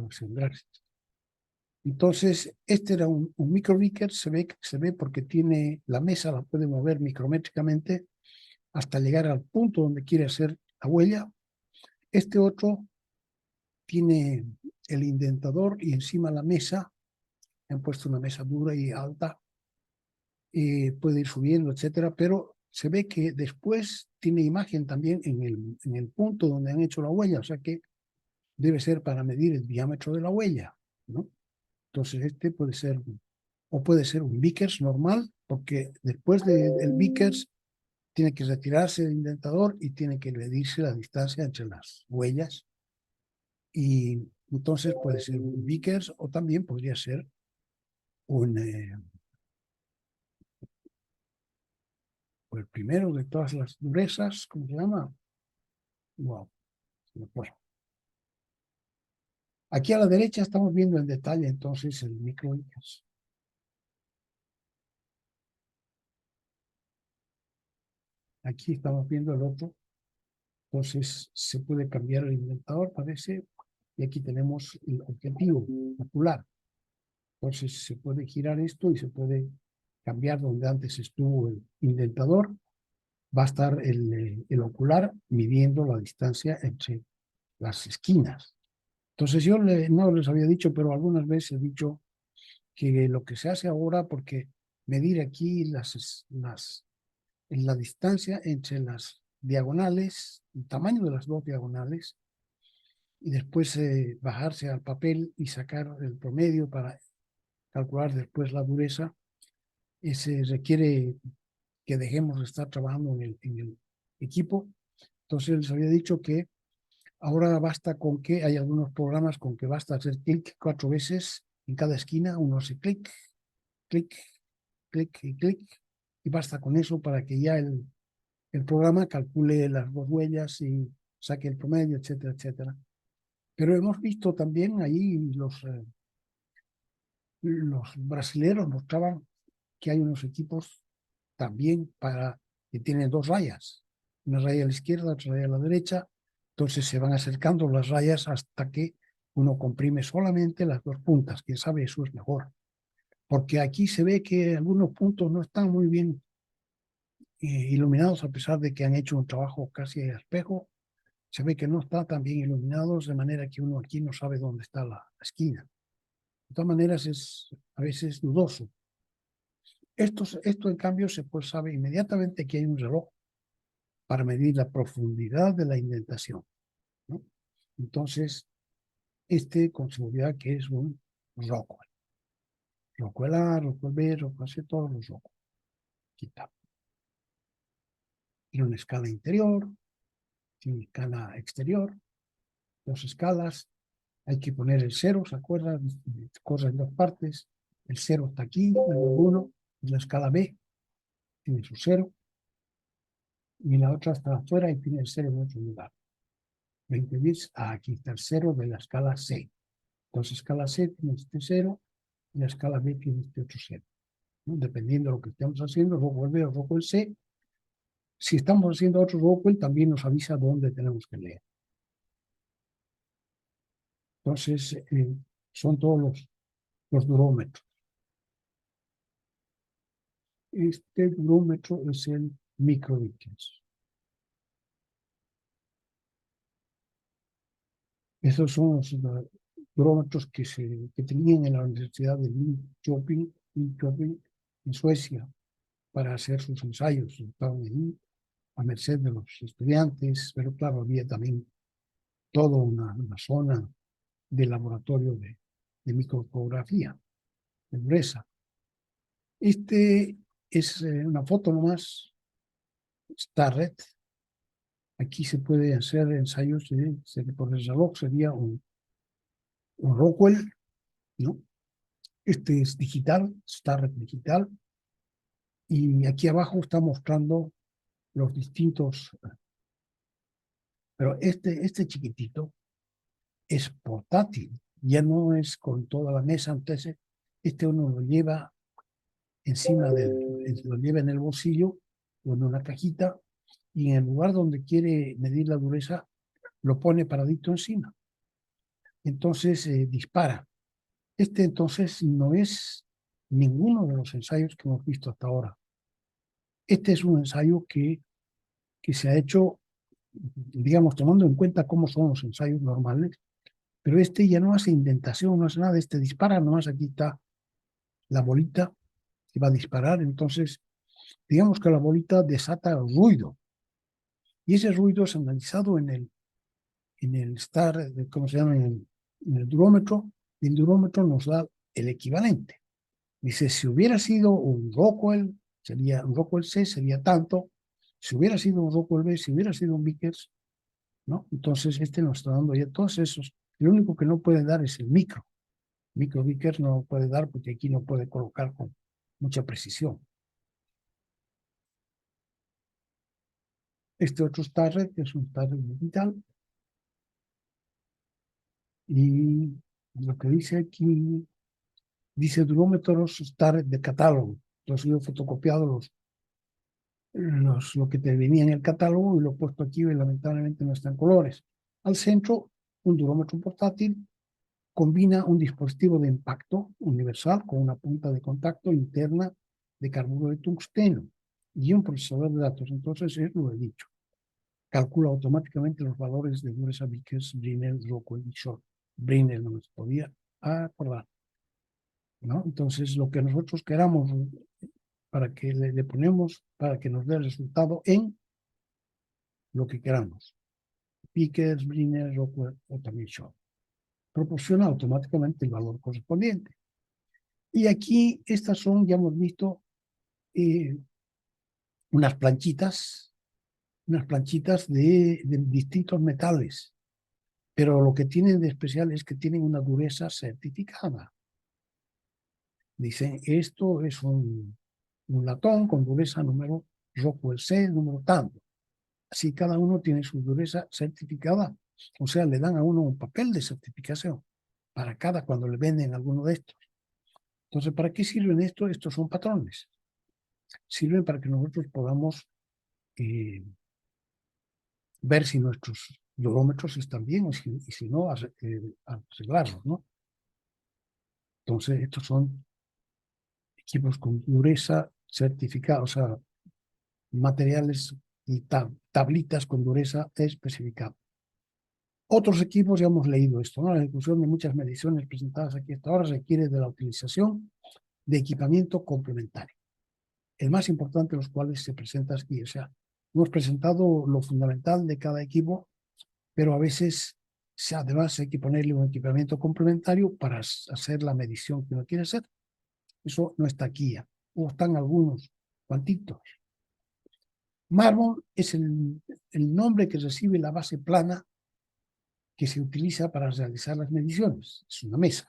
información. Gracias. Entonces, este era un micro beaker, se ve porque tiene la mesa, la puede mover micrométricamente hasta llegar al punto donde quiere hacer la huella. Este otro tiene el indentador y encima la mesa, han puesto una mesa dura y alta, puede ir subiendo, etcétera, pero se ve que después tiene imagen también en el punto donde han hecho la huella, o sea que debe ser para medir el diámetro de la huella, ¿no? Entonces este puede ser, o puede ser un Vickers normal, porque después del Vickers tiene que retirarse el indentador y tiene que medirse la distancia entre las huellas. Y entonces puede ser un Vickers o también podría ser un, el primero de todas las durezas, ¿cómo se llama? Wow, se me fue. Aquí a la derecha estamos viendo en detalle entonces el micro Vickers. Aquí estamos viendo el otro. Entonces se puede cambiar el indentador, parece, y aquí tenemos el objetivo ocular. Entonces se puede girar esto y se puede cambiar donde antes estuvo el indentador. Va a estar el ocular midiendo la distancia entre las esquinas. Entonces yo no les había dicho, pero algunas veces he dicho que lo que se hace ahora, porque medir aquí la distancia entre las diagonales, el tamaño de las dos diagonales, y después bajarse al papel y sacar el promedio para calcular después la dureza, se requiere que dejemos de estar trabajando en el equipo. Entonces les había dicho que ahora basta con que hay algunos programas con que basta hacer clic 4 veces en cada esquina, uno hace clic, clic, clic y clic, y basta con eso para que ya el programa calcule las dos huellas y saque el promedio, etcétera, etcétera. Pero hemos visto también ahí los brasileños mostraban que hay unos equipos también que tienen dos rayas, una raya a la izquierda, otra raya a la derecha, entonces se van acercando las rayas hasta que uno comprime solamente las dos puntas. Quién sabe, eso es mejor, porque aquí se ve que algunos puntos no están muy bien iluminados, a pesar de que han hecho un trabajo casi a espejo, se ve que no están tan bien iluminados, de manera que uno aquí no sabe dónde está la esquina. De todas maneras, es a veces dudoso. Esto en cambio, se pues sabe inmediatamente que hay un reloj para medir la profundidad de la indentación, ¿no? Entonces, con seguridad que es un Rockwell. Rockwell A, Rockwell B, Rockwell C, todos los Rockwell. Quita. Tiene una escala interior, tiene escala exterior, dos escalas. Hay que poner el cero, ¿se acuerdan? Corre en dos partes. El cero está aquí, en el 1, en la escala B, tiene su cero. Y la otra está afuera y tiene el cero en otro lugar. 20 bits, aquí está el cero de la escala C. Entonces, escala C tiene este cero y la escala B tiene este otro cero, ¿no? Dependiendo de lo que estemos haciendo, Rockwell B o Rockwell C. Si estamos haciendo otro Rockwell, también nos avisa dónde tenemos que leer. Entonces, son todos los durómetros. Este durómetro es el micro Vickers. Esos son los durómetros que tenían en la Universidad de Linköping en Suecia para hacer sus ensayos. Estaban allí a merced de los estudiantes, pero claro, había también toda una zona de laboratorio de microscopografía, de dureza. Este es una foto nomás, Starret. Aquí se puede hacer ensayos por el reloj, sería un Rockwell, ¿no? Este es digital, Starret digital. Y aquí abajo está mostrando los distintos, pero este chiquitito es portátil, ya no es con toda la mesa, entonces uno lo lleva lo lleva en el bolsillo o en una cajita, y en el lugar donde quiere medir la dureza lo pone paradito encima. entonces dispara. Este entonces no es ninguno de los ensayos que hemos visto hasta ahora. Este es un ensayo que se ha hecho, digamos, tomando en cuenta cómo son los ensayos normales, pero este ya no hace indentación, no hace nada, este dispara, nomás aquí está la bolita que va a disparar, entonces digamos que la bolita desata ruido, y ese ruido es analizado en el STAR, ¿cómo se llama? En el durómetro, y el durómetro nos da el equivalente. Dice, si hubiera sido un Rockwell, un Rockwell C sería tanto, si hubiera sido un Rockwell B, si hubiera sido un Vickers, ¿no? Entonces este nos está dando ya todos esos. Lo único que no puede dar es el micro Vickers no lo puede dar porque aquí no puede colocar con mucha precisión. Este otro StarRed, que es un StarRed digital, y lo que dice aquí, dice durómetros StarRed de catálogo. Entonces yo he fotocopiado lo que te venía en el catálogo y lo he puesto aquí y lamentablemente no está en colores. Al centro, un durómetro portátil combina un dispositivo de impacto universal con una punta de contacto interna de carburo de tungsteno y un procesador de datos. Entonces, lo he dicho. Calcula automáticamente los valores de dureza, Vickers, Brinell, Rockwell y Short. Brinell no nos podía acordar, ¿no? Entonces, lo que nosotros queramos para que le ponemos, para que nos dé el resultado en lo que queramos. Vickers, Brinell, Rockwell o también Short. Proporciona automáticamente el valor correspondiente. Y aquí estas son, ya hemos visto, eh, unas planchitas de distintos metales. Pero lo que tienen de especial es que tienen una dureza certificada. Dicen, esto es un latón con dureza número Rockwell C, número tanto. Así cada uno tiene su dureza certificada. O sea, le dan a uno un papel de certificación para cada cuando le venden alguno de estos. Entonces, ¿para qué sirven esto? Estos son patrones. Sirven para que nosotros podamos ver si nuestros durómetros están bien y si no, arreglarlos, ¿no? Entonces, estos son equipos con dureza certificada, o sea, materiales y tablitas con dureza especificada. Otros equipos, ya hemos leído esto, ¿no? La ejecución de muchas mediciones presentadas aquí hasta ahora requiere de la utilización de equipamiento complementario, el más importante de los cuales se presenta aquí. O sea, hemos presentado lo fundamental de cada equipo, pero a veces además hay que ponerle un equipamiento complementario para hacer la medición que uno quiere hacer. Eso no está aquí ya, o están algunos cuantitos. Mármol es el nombre que recibe la base plana que se utiliza para realizar las mediciones. Es una mesa.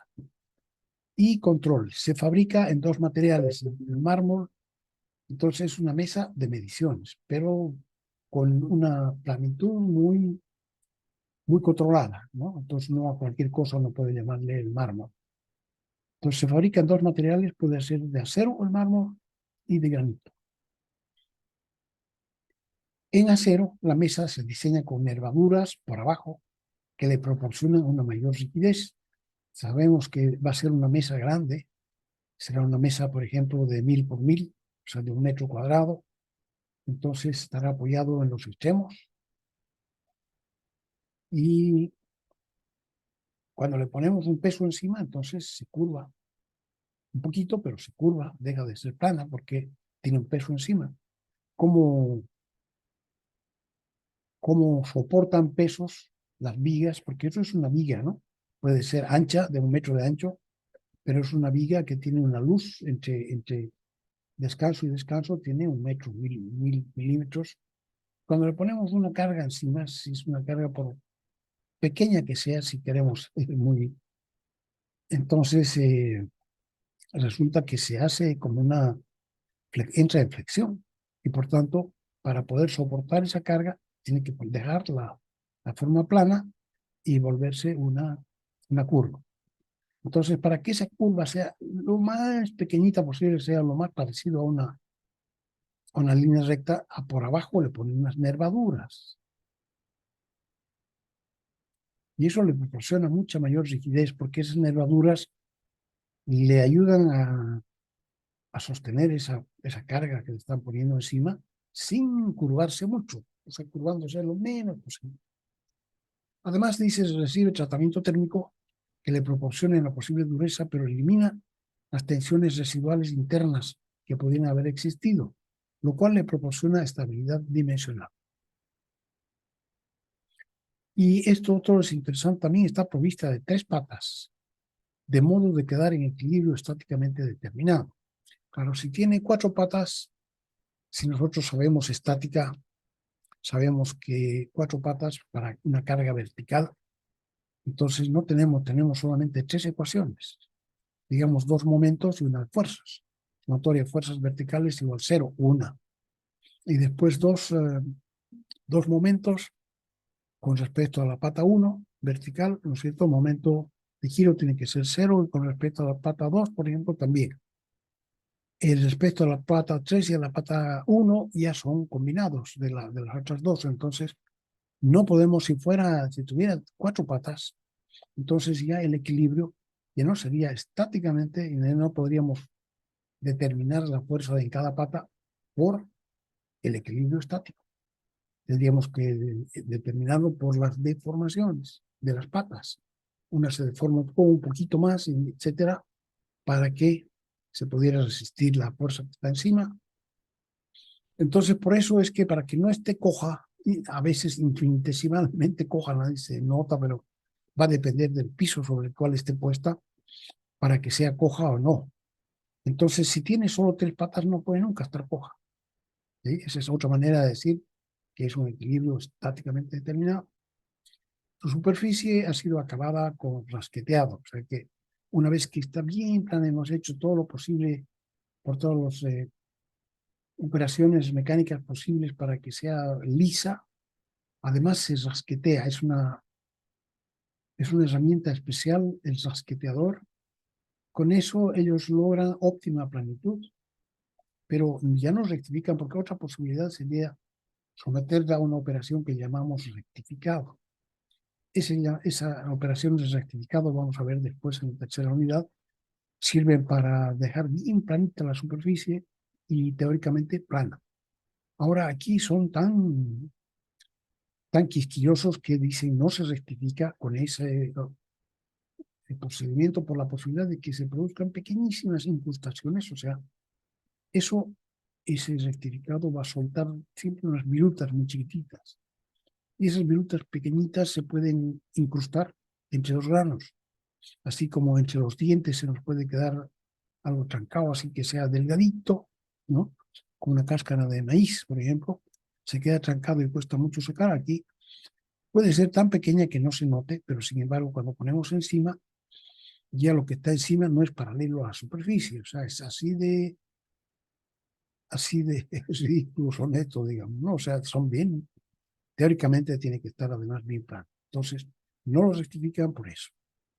Y control. Se fabrica en dos materiales. El mármol, entonces, es una mesa de mediciones, pero con una planitud muy controlada, ¿no? Entonces, no a cualquier cosa uno puede llamarle el mármol. Entonces, se fabrica en dos materiales, puede ser de acero o el mármol y de granito. En acero, la mesa se diseña con nervaduras por abajo que le proporcionan una mayor rigidez. Sabemos que va a ser una mesa grande, será una mesa, por ejemplo, de 1000 por 1000, o sea, de 1 metro cuadrado. Entonces estará apoyado en los extremos y cuando le ponemos un peso encima, entonces se curva un poquito, pero se curva, deja de ser plana porque tiene un peso encima. ¿Cómo soportan pesos las vigas? Porque eso es una viga, ¿no? Puede ser ancha, de 1 metro de ancho, pero es una viga que tiene una luz entre descanso y descanso, tiene 1 metro, 1000 milímetros. Cuando le ponemos una carga encima, si es una carga por pequeña que sea, si queremos, entonces resulta que se hace como entra en flexión y por tanto, para poder soportar esa carga, tiene que dejar la forma plana y volverse una curva. Entonces, para que esa curva sea lo más pequeñita posible, sea lo más parecido a una línea recta, por abajo le ponen unas nervaduras. Y eso le proporciona mucha mayor rigidez porque esas nervaduras le ayudan a sostener esa carga que le están poniendo encima sin curvarse mucho, o sea, curvándose lo menos posible. Además, dice, recibe tratamiento térmico que le proporcione la posible dureza, pero elimina las tensiones residuales internas que podrían haber existido, lo cual le proporciona estabilidad dimensional. Y esto otro es interesante, también está provista de 3 patas, de modo de quedar en equilibrio estáticamente determinado. Claro, si tiene 4 patas, si nosotros sabemos estática, sabemos que 4 patas para una carga vertical, entonces no tenemos solamente 3 ecuaciones, digamos 2 momentos y unas fuerzas. Notoria fuerzas verticales igual 0, 1. Y después dos momentos con respecto a la pata 1, vertical, ¿no es cierto? Momento de giro tiene que ser 0 y con respecto a la pata 2, por ejemplo, también. El respecto a la pata 3 y a la pata 1 ya son combinados de las otras dos. Entonces, no podemos, si tuviera 4 patas, entonces ya el equilibrio ya no sería estáticamente y no podríamos determinar la fuerza de cada pata por el equilibrio estático. Tendríamos que determinarlo por las deformaciones de las patas. Una se deforma un poquito más, etcétera, para que se pudiera resistir la fuerza que está encima. Entonces, por eso es que para que no esté coja, y a veces infinitesimalmente coja, nadie se nota, pero va a depender del piso sobre el cual esté puesta para que sea coja o no. Entonces, si tiene solo 3 patas, no puede nunca estar coja. ¿Sí? Esa es otra manera de decir que es un equilibrio estáticamente determinado. Su superficie ha sido acabada con rasqueteado, o sea que una vez que está bien plana, hemos hecho todo lo posible por todas las operaciones mecánicas posibles para que sea lisa. Además se rasquetea, es una herramienta especial el rasqueteador. Con eso ellos logran óptima planitud, pero ya no rectifican porque otra posibilidad sería someterla a una operación que llamamos rectificado. Esa operación de rectificado, vamos a ver después en la tercera unidad, sirven para dejar bien planita la superficie y teóricamente plana. Ahora aquí son tan quisquillosos que dicen no se rectifica con ese procedimiento por la posibilidad de que se produzcan pequeñísimas incrustaciones, o sea, ese rectificado va a soltar siempre unas virutas muy chiquititas. Y esas virutas pequeñitas se pueden incrustar entre los granos, así como entre los dientes se nos puede quedar algo trancado, así que sea delgadito, ¿no? Con una cáscara de maíz, por ejemplo, se queda trancado y cuesta mucho sacar. Aquí puede ser tan pequeña que no se note, pero sin embargo, cuando ponemos encima, ya lo que está encima no es paralelo a la superficie, o sea, es así de ridículo, honesto, digamos, ¿no? O sea, son bien, teóricamente tiene que estar además bien plano. Entonces, no lo rectifican por eso.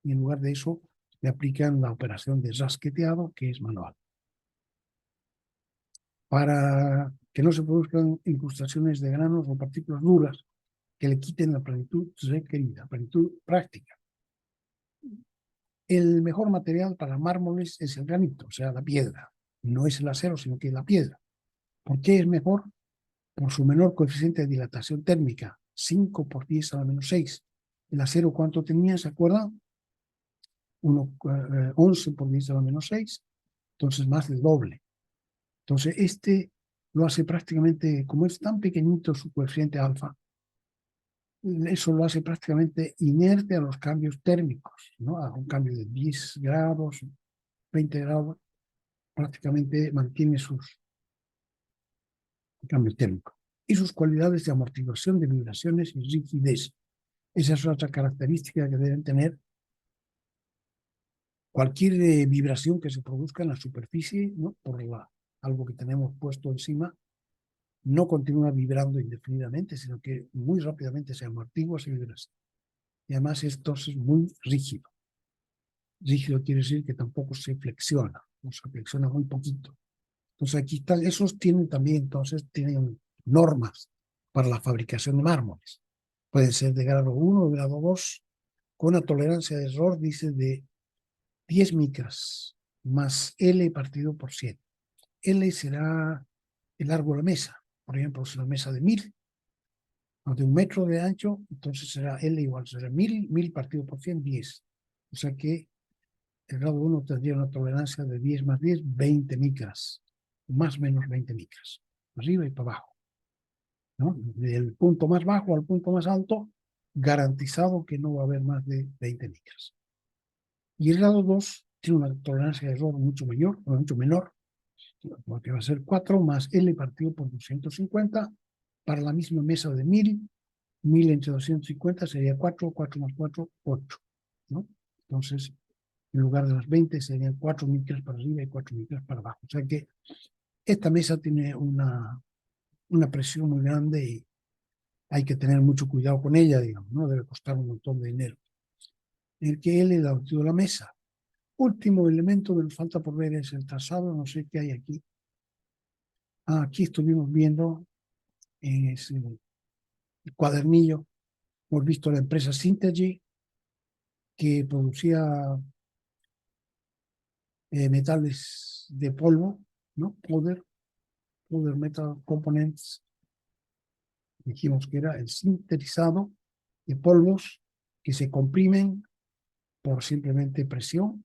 Y en lugar de eso, le aplican la operación de rasqueteado, que es manual. Para que no se produzcan incrustaciones de granos o partículas duras que le quiten la planitud requerida, planitud práctica. El mejor material para mármoles es el granito, o sea, la piedra. No es el acero, sino que es la piedra. ¿Por qué es mejor? Por su menor coeficiente de dilatación térmica, 5 por 10 a la menos 6. El acero, ¿cuánto tenía? ¿Se acuerdan? 11 por 10 a la menos 6, entonces más del doble. Entonces, este lo hace prácticamente, como es tan pequeñito su coeficiente alfa, eso lo hace prácticamente inerte a los cambios térmicos, ¿no? A un cambio de 10 grados, 20 grados, prácticamente mantiene sus cambios térmicos. Y sus cualidades de amortiguación de vibraciones y rigidez. Esa es otra característica que deben tener. Cualquier vibración que se produzca en la superficie, ¿no? Por algo que tenemos puesto encima, no continúa vibrando indefinidamente, sino que muy rápidamente se amortigua esa vibración. Y además esto es muy rígido. Rígido quiere decir que tampoco se flexiona, o se flexiona muy poquito. Entonces aquí están, esos tienen también, entonces tienen normas para la fabricación de mármoles. Pueden ser de grado 1 o de grado 2, con una tolerancia de error, dice, de 10 micras más L partido por 100. L será el largo de la mesa. Por ejemplo, si la mesa de 1000, o de 1 metro de ancho, entonces será L igual, será 1000 partido por 100, 10. O sea que el grado 1 tendría una tolerancia de 10 más 10, 20 micras, más o menos 20 micras, arriba y para abajo, ¿no? Del punto más bajo al punto más alto, garantizado que no va a haber más de 20 micras. Y el grado 2 tiene una tolerancia de error mucho mayor, o mucho menor, porque va a ser 4 más L partido por 250 para la misma mesa de 1000 entre 250 sería 4, 4 más 4, 8, ¿no? Entonces, en lugar de las 20 serían 4 micras para arriba y 4 micras para abajo. O sea que esta mesa tiene una presión muy grande y hay que tener mucho cuidado con ella, digamos, ¿no? Debe costar un montón de dinero. El que L la altura de la mesa. Último elemento que nos falta por ver es el trazado, no sé qué hay aquí. Aquí estuvimos viendo en ese cuadernillo, hemos visto la empresa Synergy, que producía metales de polvo, ¿no? Powder Metal Components. Dijimos que era el sinterizado de polvos que se comprimen por simplemente presión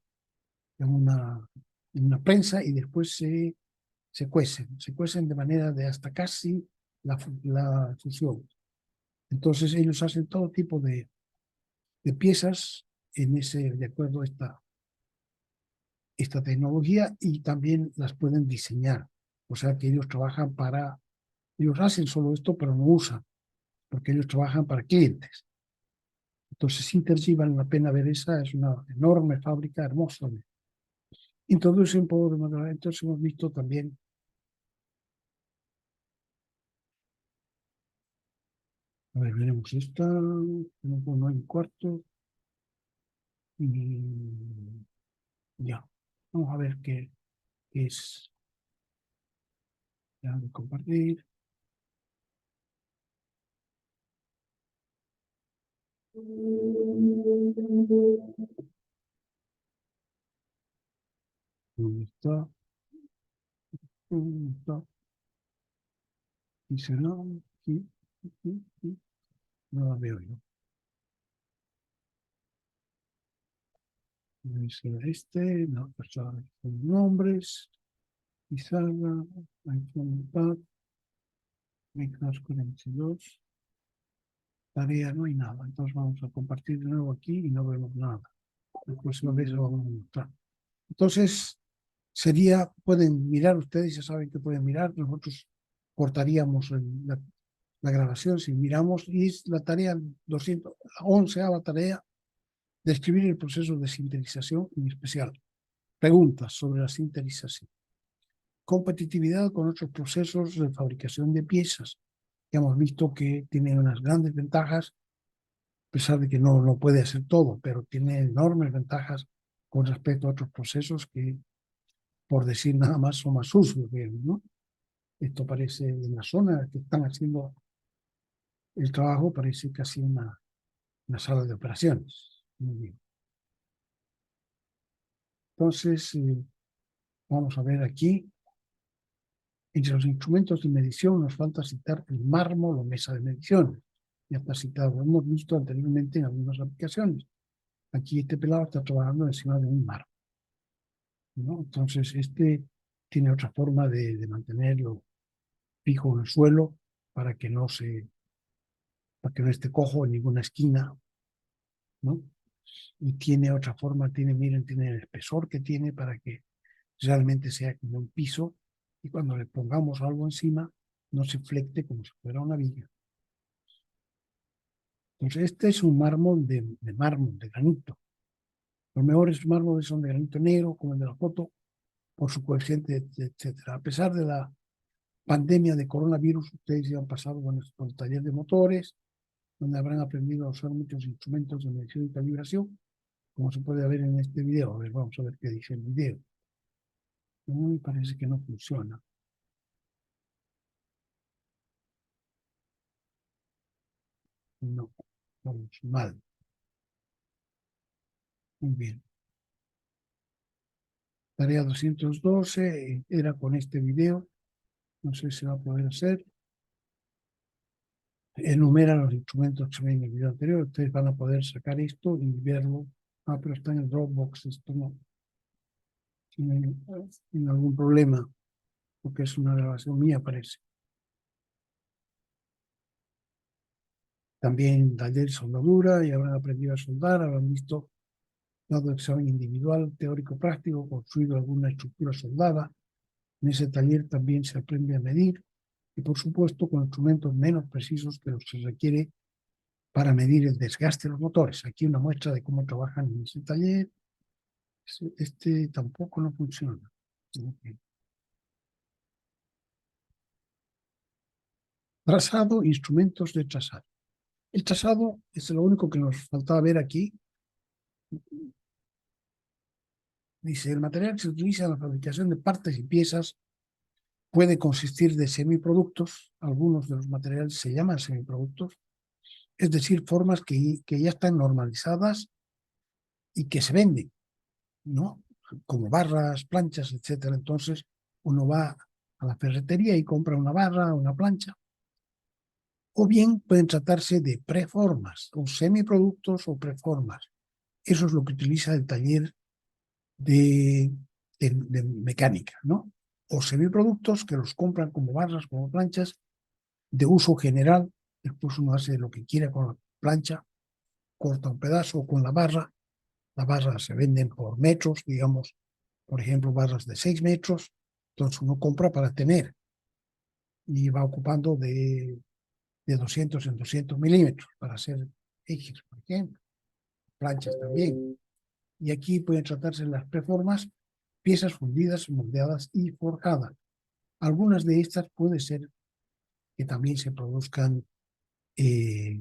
en una prensa y después se cuecen de manera de hasta casi la fusión. Entonces ellos hacen todo tipo de piezas de acuerdo a esta tecnología y también las pueden diseñar. O sea que ellos hacen solo esto, pero no usan, porque ellos trabajan para clientes. Entonces, Intergy vale la pena ver esa, es una enorme fábrica, hermosa. Introducen por, entonces hemos visto también, a ver, veremos esta, no hay cuarto, y ya, vamos a ver qué es, ya de compartir. ¿Dónde está? ¿Dónde está? ¿Y será? Aquí, aquí. No la veo yo. ¿Será este? No, pues son nombres. Pizarra, iPhone Pad, Micros 42. Tarea, no hay nada. Entonces vamos a compartir de nuevo aquí y no vemos nada. La próxima vez lo vamos a mostrar. Entonces, pueden mirar ustedes, ya saben que pueden mirar. Nosotros cortaríamos la grabación si miramos y es la tarea 211, la tarea, describir el proceso de sintetización en especial. Preguntas sobre la sintetización. Competitividad con otros procesos de fabricación de piezas. Ya hemos visto que tiene unas grandes ventajas, a pesar de que no puede hacer todo, pero tiene enormes ventajas con respecto a otros procesos que, por decir nada más, son más sucios, ¿no? Esto parece, en la zona que están haciendo el trabajo, parece casi una sala de operaciones. Muy bien. Entonces, vamos a ver aquí. Entre los instrumentos de medición nos falta citar el mármol o mesa de medición. Ya está citado, lo hemos visto anteriormente en algunas aplicaciones. Aquí este pelado está trabajando encima de un mármol, ¿no? Entonces, tiene otra forma de mantenerlo fijo en el suelo para que para que no esté cojo en ninguna esquina, ¿no? Y tiene otra forma, miren, tiene el espesor que tiene para que realmente sea como un piso y cuando le pongamos algo encima no se flecte como si fuera una viga. Entonces, este es un mármol de mármol, de granito. Los mejores mármoles son de granito negro, como el de la foto, por su coeficiente, etcétera. A pesar de la pandemia de coronavirus, ustedes ya han pasado por el taller de motores, donde habrán aprendido a usar muchos instrumentos de medición y calibración, como se puede ver en este video. A ver, vamos a ver qué dice el video. Me parece que no funciona. No, vamos mal. Muy bien. Tarea 212 era con este video. No sé si va a poder hacer. Enumera los instrumentos que se ven en el video anterior. Ustedes van a poder sacar esto y verlo. Ah, pero está en el Dropbox. Esto no tiene algún problema, porque es una grabación mía, parece. También taller de soldadura y habrán aprendido a soldar, habrán visto, dado examen individual, teórico práctico, construido alguna estructura soldada. En ese taller también se aprende a medir y, por supuesto, con instrumentos menos precisos que los que se requiere para medir el desgaste de los motores. Aquí una muestra de cómo trabajan en ese taller. Este tampoco no funciona. Okay. Trazado, instrumentos de trazado. El trazado es lo único que nos faltaba ver aquí. Dice, el material que se utiliza en la fabricación de partes y piezas puede consistir de semiproductos. Algunos de los materiales se llaman semiproductos, es decir, formas que ya están normalizadas y que se venden, ¿no? Como barras, planchas, etcétera. Entonces, uno va a la ferretería y compra una barra, una plancha. O bien pueden tratarse de preformas, o semiproductos o preformas. Eso es lo que utiliza el taller de mecánica, ¿no? O semiproductos que los compran como barras, como planchas, de uso general. Después uno hace lo que quiera con la plancha, corta un pedazo con la barra. Las barras se venden por metros, digamos, por ejemplo, barras de 6 metros. Entonces uno compra para tener y va ocupando de 200 en 200 milímetros para hacer ejes, por ejemplo, planchas también. Y aquí pueden tratarse las preformas, piezas fundidas, moldeadas y forjadas. Algunas de estas puede ser que también se produzcan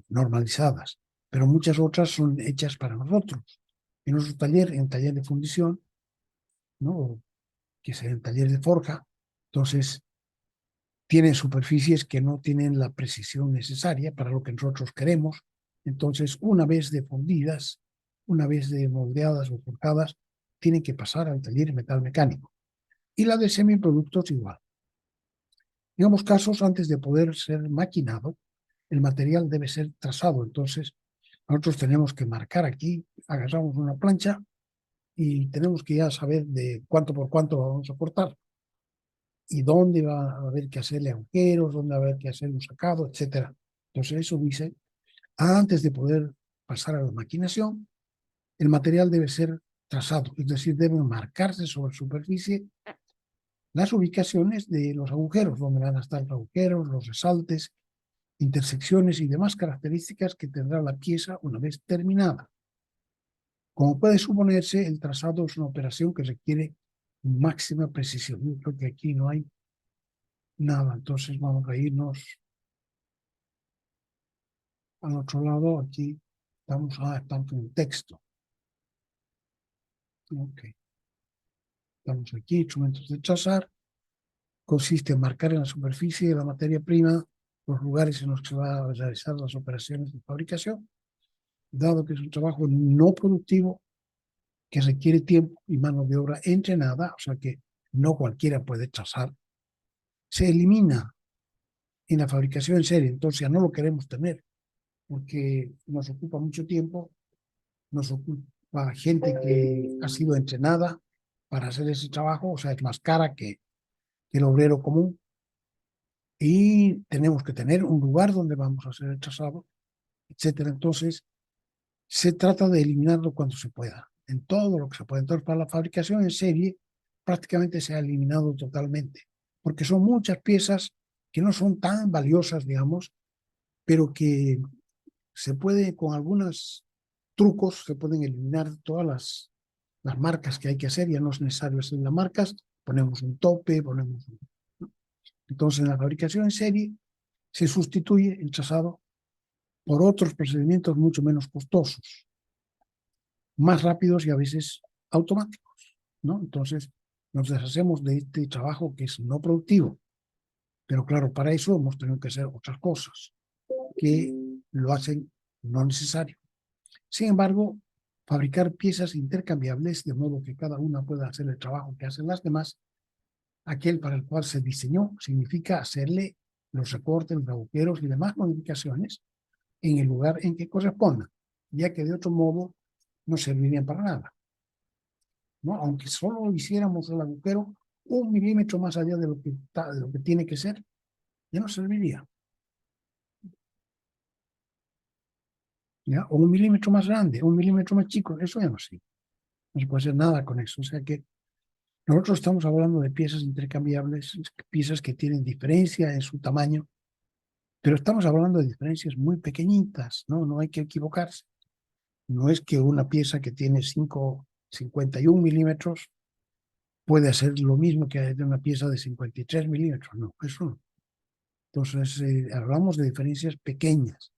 normalizadas, pero muchas otras son hechas para nosotros. En nuestro taller, en taller de fundición, ¿no? Que es el taller de forja, entonces tienen superficies que no tienen la precisión necesaria para lo que nosotros queremos. Entonces, una vez de fundidas, una vez de moldeadas o forjadas, tienen que pasar al taller metal mecánico. Y la de semiproductos igual. Digamos casos, antes de poder ser maquinado, el material debe ser trazado. Entonces, nosotros tenemos que marcar aquí, agarramos una plancha y tenemos que ya saber de cuánto por cuánto vamos a cortar y dónde va a haber que hacerle agujeros, dónde va a haber que hacer un sacado, etcétera. Entonces, eso dice, antes de poder pasar a la maquinación, el material debe ser trazado, es decir, deben marcarse sobre la superficie las ubicaciones de los agujeros, donde van a estar los agujeros, los resaltes, intersecciones y demás características que tendrá la pieza una vez terminada. Como puede suponerse, el trazado es una operación que requiere máxima precisión. Yo creo que aquí no hay nada, entonces vamos a irnos al otro lado. Aquí estamos en el texto. Ok. Estamos aquí, instrumentos de trazar. Consiste en marcar en la superficie de la materia prima los lugares en los que se van a realizar las operaciones de fabricación. Dado que es un trabajo no productivo, que requiere tiempo y mano de obra entrenada, o sea que no cualquiera puede trazar, se elimina en la fabricación en serie. Entonces ya no lo queremos tener porque nos ocupa mucho tiempo, nos ocupa gente que ha sido entrenada para hacer ese trabajo, o sea, es más cara que el obrero común. Y tenemos que tener un lugar donde vamos a hacer el trazado, etcétera. Entonces, se trata de eliminarlo cuando se pueda, en todo lo que se pueda. Entonces, para la fabricación en serie, prácticamente se ha eliminado totalmente, porque son muchas piezas que no son tan valiosas, digamos, pero que se puede, con algunos trucos, se pueden eliminar todas las marcas que hay que hacer. Ya no es necesario hacer las marcas, ponemos un tope, ponemos un... Entonces, en la fabricación en serie se sustituye el trazado por otros procedimientos mucho menos costosos, más rápidos y a veces automáticos, ¿no? Entonces, nos deshacemos de este trabajo que es no productivo. Pero claro, para eso hemos tenido que hacer otras cosas que lo hacen no necesario. Sin embargo, fabricar piezas intercambiables de modo que cada una pueda hacer el trabajo que hacen las demás. Aquel para el cual se diseñó significa hacerle los recortes, los agujeros y demás modificaciones en el lugar en que corresponda, ya que de otro modo no servirían para nada, ¿no? Aunque solo hiciéramos el agujero 1 milímetro más allá de lo que tiene que ser, ya no serviría. ¿Ya? O 1 milímetro más grande, 1 milímetro más chico, eso ya no sirve. No se puede hacer nada con eso. O sea que nosotros estamos hablando de piezas intercambiables, piezas que tienen diferencia en su tamaño, pero estamos hablando de diferencias muy pequeñitas, ¿no? No hay que equivocarse. No es que una pieza que tiene 51 milímetros puede hacer lo mismo que una pieza de 53 milímetros. No, eso no. Entonces, hablamos de diferencias pequeñas.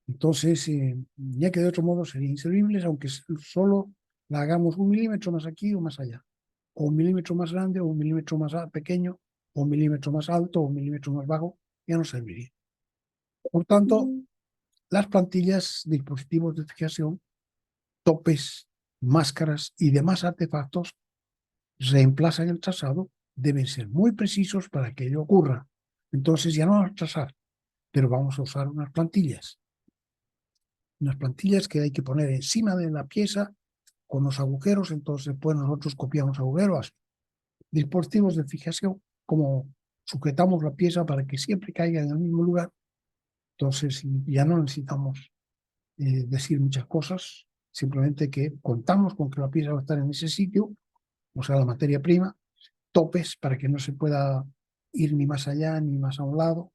Entonces, ya que de otro modo serían inservibles, aunque solo la hagamos 1 milímetro más aquí o más allá, o 1 milímetro más grande, o 1 milímetro más pequeño, o 1 milímetro más alto, o 1 milímetro más bajo, ya no serviría. Por tanto, las plantillas, dispositivos de fijación, topes, máscaras y demás artefactos reemplazan el trazado, deben ser muy precisos para que ello ocurra. Entonces ya no vamos a trazar, pero vamos a usar unas plantillas. Unas plantillas que hay que poner encima de la pieza con los agujeros, entonces pues nosotros copiamos agujeros. Dispositivos de fijación, como sujetamos la pieza para que siempre caiga en el mismo lugar, entonces ya no necesitamos decir muchas cosas, simplemente que contamos con que la pieza va a estar en ese sitio, o sea, la materia prima, topes para que no se pueda ir ni más allá ni más a un lado,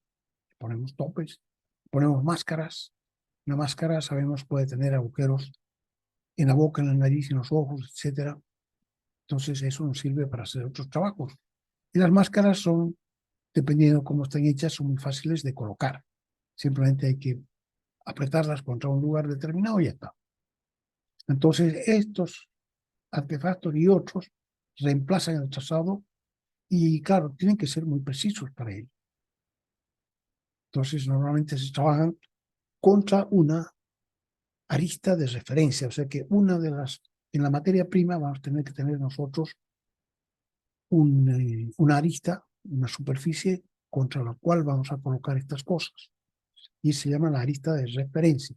ponemos topes, ponemos máscaras. Una máscara, sabemos, puede tener agujeros en la boca, en la nariz, en los ojos, etcétera. Entonces eso nos sirve para hacer otros trabajos. Y las máscaras son, dependiendo de cómo están hechas, son muy fáciles de colocar. Simplemente hay que apretarlas contra un lugar determinado y ya está. Entonces estos artefactos y otros reemplazan el trazado y, claro, tienen que ser muy precisos para ello. Entonces normalmente se trabajan contra una arista de referencia, o sea que en la materia prima vamos a tener que tener nosotros una arista, una superficie contra la cual vamos a colocar estas cosas. Y se llama la arista de referencia.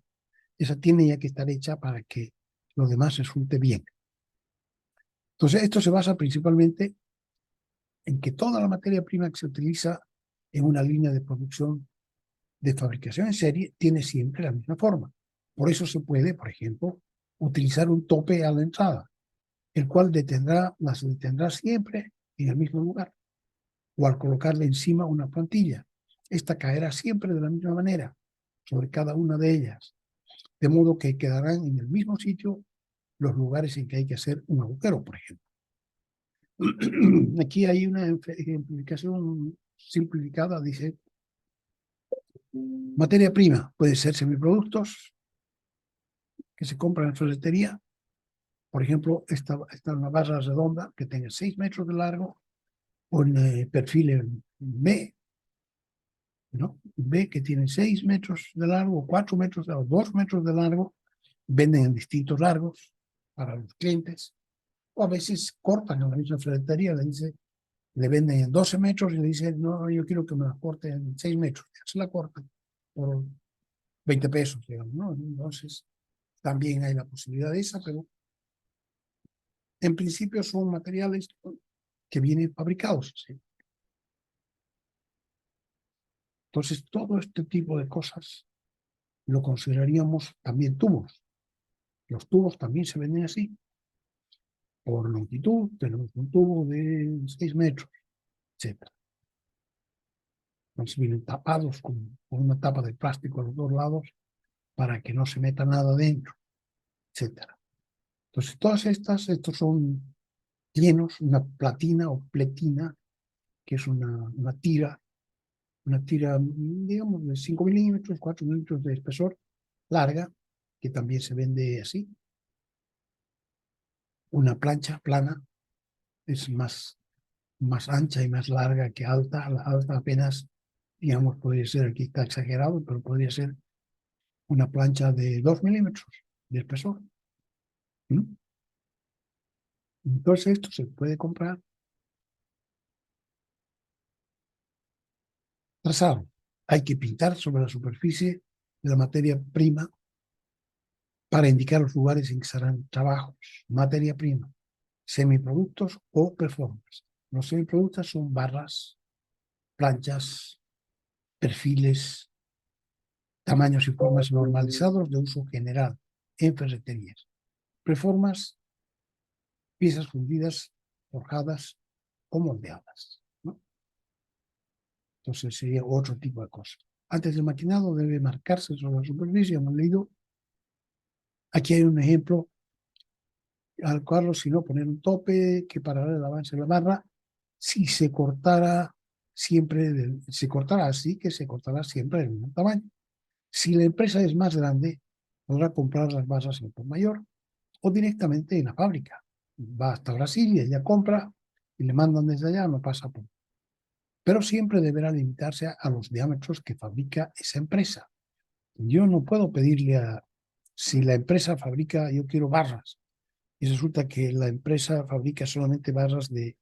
Esa tiene ya que estar hecha para que lo demás resulte bien. Entonces, esto se basa principalmente en que toda la materia prima que se utiliza en una línea de producción de fabricación en serie tiene siempre la misma forma. Por eso se puede, por ejemplo, utilizar un tope a la entrada, el cual las detendrá siempre en el mismo lugar. O al colocarle encima una plantilla, esta caerá siempre de la misma manera sobre cada una de ellas, de modo que quedarán en el mismo sitio los lugares en que hay que hacer un agujero, por ejemplo. Aquí hay una ejemplificación simplificada, dice, materia prima, puede ser semiproductos que se compran en ferretería. Por ejemplo, esta una barra redonda que tenga 6 metros de largo, con perfil en B, ¿no? B que tiene 6 metros de largo, 4 metros de largo, 2 metros de largo, venden en distintos largos para los clientes, o a veces cortan en la misma ferretería, le venden en 12 metros y le dicen, no, yo quiero que me la corte en 6 metros, ya se la cortan por 20 pesos, digamos, ¿no? Entonces, también hay la posibilidad de esa, pero en principio son materiales que vienen fabricados, ¿sí? Entonces, todo este tipo de cosas lo consideraríamos también tubos. Los tubos también se venden así. Por longitud, tenemos un tubo de 6 metros, etc. Entonces vienen tapados con una tapa de plástico a los dos lados para que no se meta nada dentro, etc. Entonces, estos son llenos, una platina o pletina, que es una tira, digamos, de 5 milímetros, 4 milímetros de espesor, larga, que también se vende así. Una plancha plana es más ancha y más larga que alta. La alta apenas, digamos, podría ser, aquí está exagerado, pero podría ser una plancha de 2 milímetros de espesor. ¿Mm? Entonces esto se puede comprar trazado. Hay que pintar sobre la superficie de la materia prima para indicar los lugares en que se harán trabajos. Materia prima, semiproductos o performance. Los semiproductos son barras, planchas, perfiles, tamaños y formas normalizados de uso general en ferreterías. Performance, piezas fundidas, forjadas o moldeadas, ¿no? Entonces sería otro tipo de cosas. Antes del maquinado debe marcarse sobre la superficie, hemos leído. Aquí hay un ejemplo al cual, si no, poner un tope que parará el avance de la barra. Si se cortara siempre, se cortará así, que se cortará siempre del mismo tamaño. Si la empresa es más grande, podrá comprar las barras en por mayor o directamente en la fábrica. Va hasta Brasil y ella compra y le mandan desde allá, no pasa por. Pero siempre deberá limitarse a los diámetros que fabrica esa empresa. Yo no puedo pedirle a, si la empresa fabrica, yo quiero barras, y resulta que la empresa fabrica solamente barras de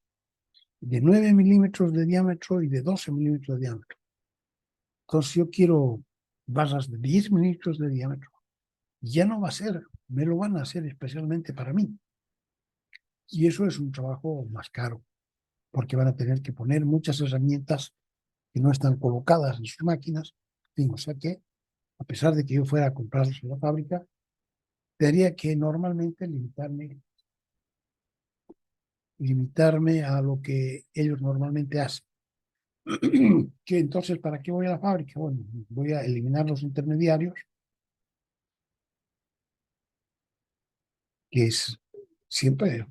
9 milímetros de diámetro y de 12 milímetros de diámetro. Entonces yo quiero barras de 10 milímetros de diámetro. Ya no va a ser, me lo van a hacer especialmente para mí. Y eso es un trabajo más caro, porque van a tener que poner muchas herramientas que no están colocadas en sus máquinas. O sea que, a pesar de que yo fuera a comprarlos en la fábrica, tendría que normalmente limitarme a lo que ellos normalmente hacen. Que entonces, ¿para qué voy a la fábrica? Bueno, voy a eliminar los intermediarios, que es siempre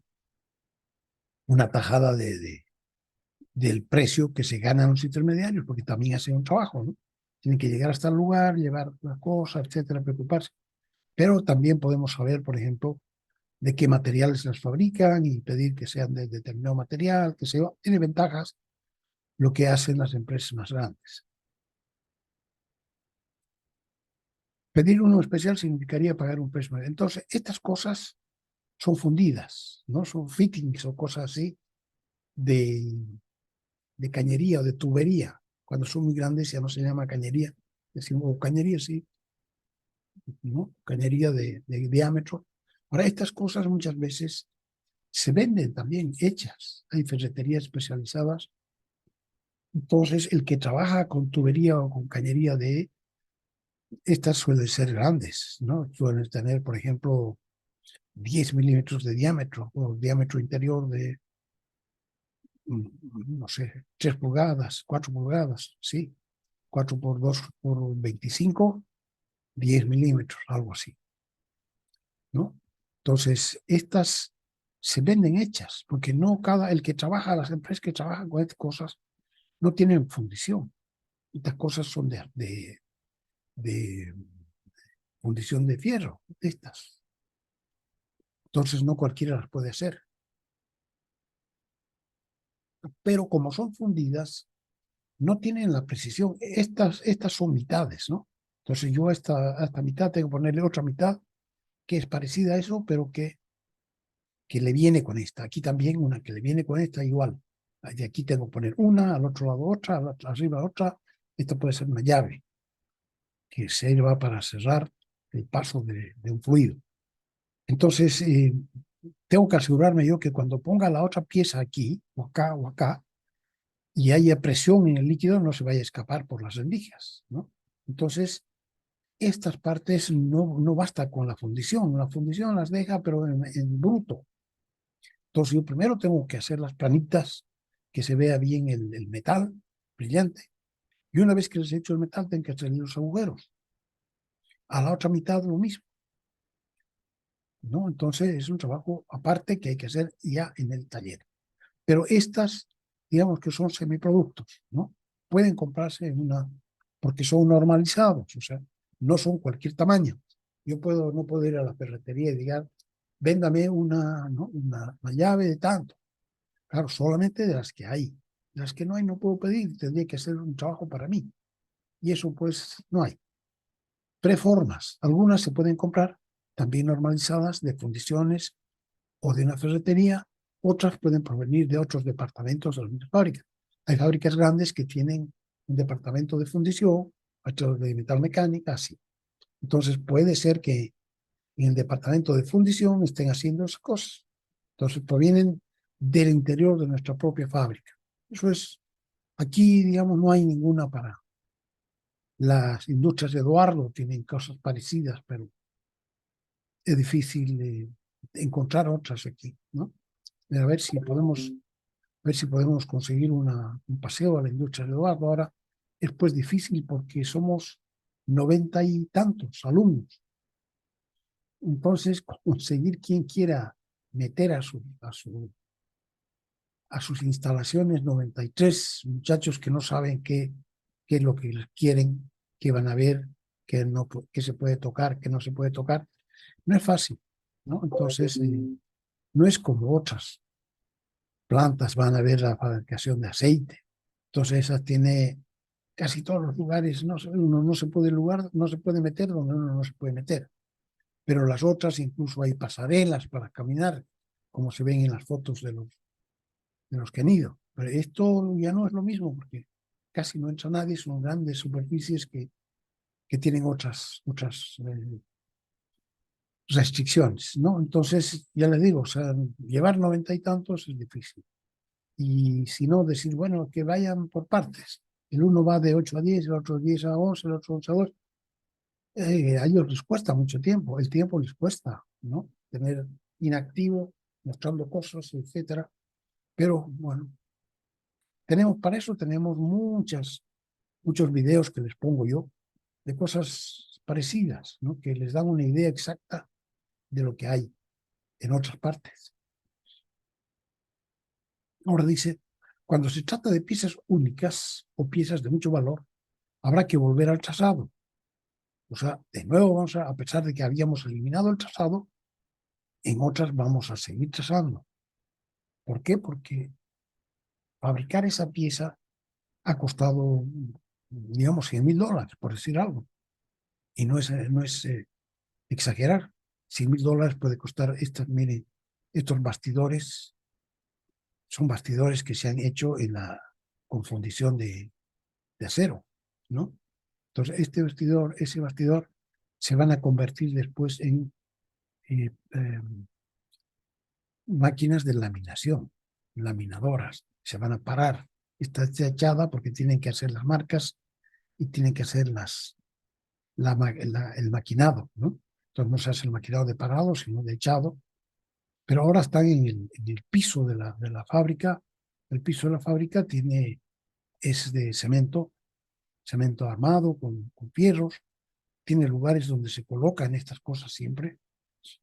una tajada del precio que se ganan los intermediarios, porque también hacen un trabajo, ¿no? Tienen que llegar hasta el lugar, llevar las cosas, etcétera, preocuparse. Pero también podemos saber, por ejemplo, de qué materiales las fabrican y pedir que sean de determinado material, que se tiene ventajas lo que hacen las empresas más grandes. Pedir uno especial significaría pagar un precio mayor. Entonces, estas cosas son fundidas, ¿no? Son fittings o cosas así de, de cañería o de tubería. Cuando son muy grandes ya no se llama cañería, decimos cañería, sí, ¿no? Cañería de diámetro. Ahora, estas cosas muchas veces se venden también hechas. Hay ferreterías especializadas. Entonces, el que trabaja con tubería o con cañería de estas suelen ser grandes, ¿no? Suelen tener, por ejemplo, 10 milímetros de diámetro o diámetro interior de, no sé, 3 pulgadas, 4 pulgadas, sí, 4 por 2 por 25, 10 milímetros, algo así, ¿no? Entonces, estas se venden hechas, porque no el que trabaja, las empresas que trabajan con estas cosas, no tienen fundición. Estas cosas son de fundición de fierro, de estas. Entonces, no cualquiera las puede hacer. Pero como son fundidas, no tienen la precisión. Estas son mitades, ¿no? Entonces yo a esta mitad tengo que ponerle otra mitad que es parecida a eso, pero que le viene con esta. Aquí también una que le viene con esta igual. De aquí tengo que poner una, al otro lado otra, arriba otra. Esto puede ser una llave que sirva para cerrar el paso de un fluido. Entonces, tengo que asegurarme yo que cuando ponga la otra pieza aquí, o acá, y haya presión en el líquido, no se vaya a escapar por las rendijas, ¿no? Entonces, estas partes no basta con la fundición. La fundición las deja, pero en bruto. Entonces, yo primero tengo que hacer las planitas, que se vea bien el metal brillante. Y una vez que les he hecho el metal, tengo que hacer los agujeros. A la otra mitad lo mismo, ¿no? Entonces, es un trabajo aparte que hay que hacer ya en el taller. Pero estas, digamos que son semiproductos, ¿no? Pueden comprarse porque son normalizados, o sea, no son cualquier tamaño. No puedo ir a la ferretería y diga, véndame ¿no? una llave de tanto. Claro, solamente de las que hay. De las que no hay, no puedo pedir, tendría que hacer un trabajo para mí. Y eso, pues, no hay. preformas. Algunas se pueden comprar también normalizadas de fundiciones o de una ferretería, otras pueden provenir de otros departamentos de las fábricas. Hay fábricas grandes que tienen un departamento de fundición, otros de metalmecánica, así. Entonces puede ser que en el departamento de fundición estén haciendo esas cosas. Entonces provienen del interior de nuestra propia fábrica. Eso es, aquí digamos no hay ninguna para. Las industrias de Eduardo tienen cosas parecidas, pero es difícil encontrar otras aquí, ¿no? A ver si podemos conseguir un paseo a la industria de Eduardo. Ahora es pues difícil porque somos 90 y tantos alumnos. Entonces, conseguir quien quiera meter a sus instalaciones 93 muchachos que no saben qué es lo que quieren, qué van a ver, qué se puede tocar, qué no se puede tocar, no es fácil, ¿no? Entonces, no es como otras plantas, van a ver la fabricación de aceite. Entonces, esa tiene casi todos los lugares, uno no se puede meter donde uno no se puede meter. Pero las otras incluso hay pasarelas para caminar, como se ven en las fotos de los que han ido. Pero esto ya no es lo mismo porque casi no entra nadie, son grandes superficies que tienen otras restricciones, ¿no? Entonces, ya les digo, o sea, llevar 90 y tantos es difícil. Y si no, decir, bueno, que vayan por partes. El uno va de 8 a 10, el otro 10 a 11, el otro 11 a 2. A ellos les cuesta mucho tiempo, el tiempo les cuesta, ¿no? Tener inactivo, mostrando cosas, etcétera. Pero bueno, para eso tenemos muchos videos que les pongo yo de cosas parecidas, ¿no? Que les dan una idea exacta de lo que hay en otras partes. Ahora dice, cuando se trata de piezas únicas o piezas de mucho valor, habrá que volver al trazado. O sea, de nuevo a pesar de que habíamos eliminado el trazado, en otras vamos a seguir trazando. ¿Por qué? Porque fabricar esa pieza ha costado, digamos, $100,000, por decir algo. Y no es exagerar. $100,000 puede costar miren, estos bastidores, son bastidores que se han hecho con fundición de acero, ¿no? Entonces, ese bastidor, se van a convertir después en máquinas de laminación, laminadoras. Se van a parar. Está echada porque tienen que hacer las marcas y tienen que hacer el maquinado, ¿no? Entonces no se hace el maquinado de parado, sino de echado. Pero ahora están en el piso de la fábrica. El piso de la fábrica es de cemento armado con fierros. Tiene lugares donde se colocan estas cosas siempre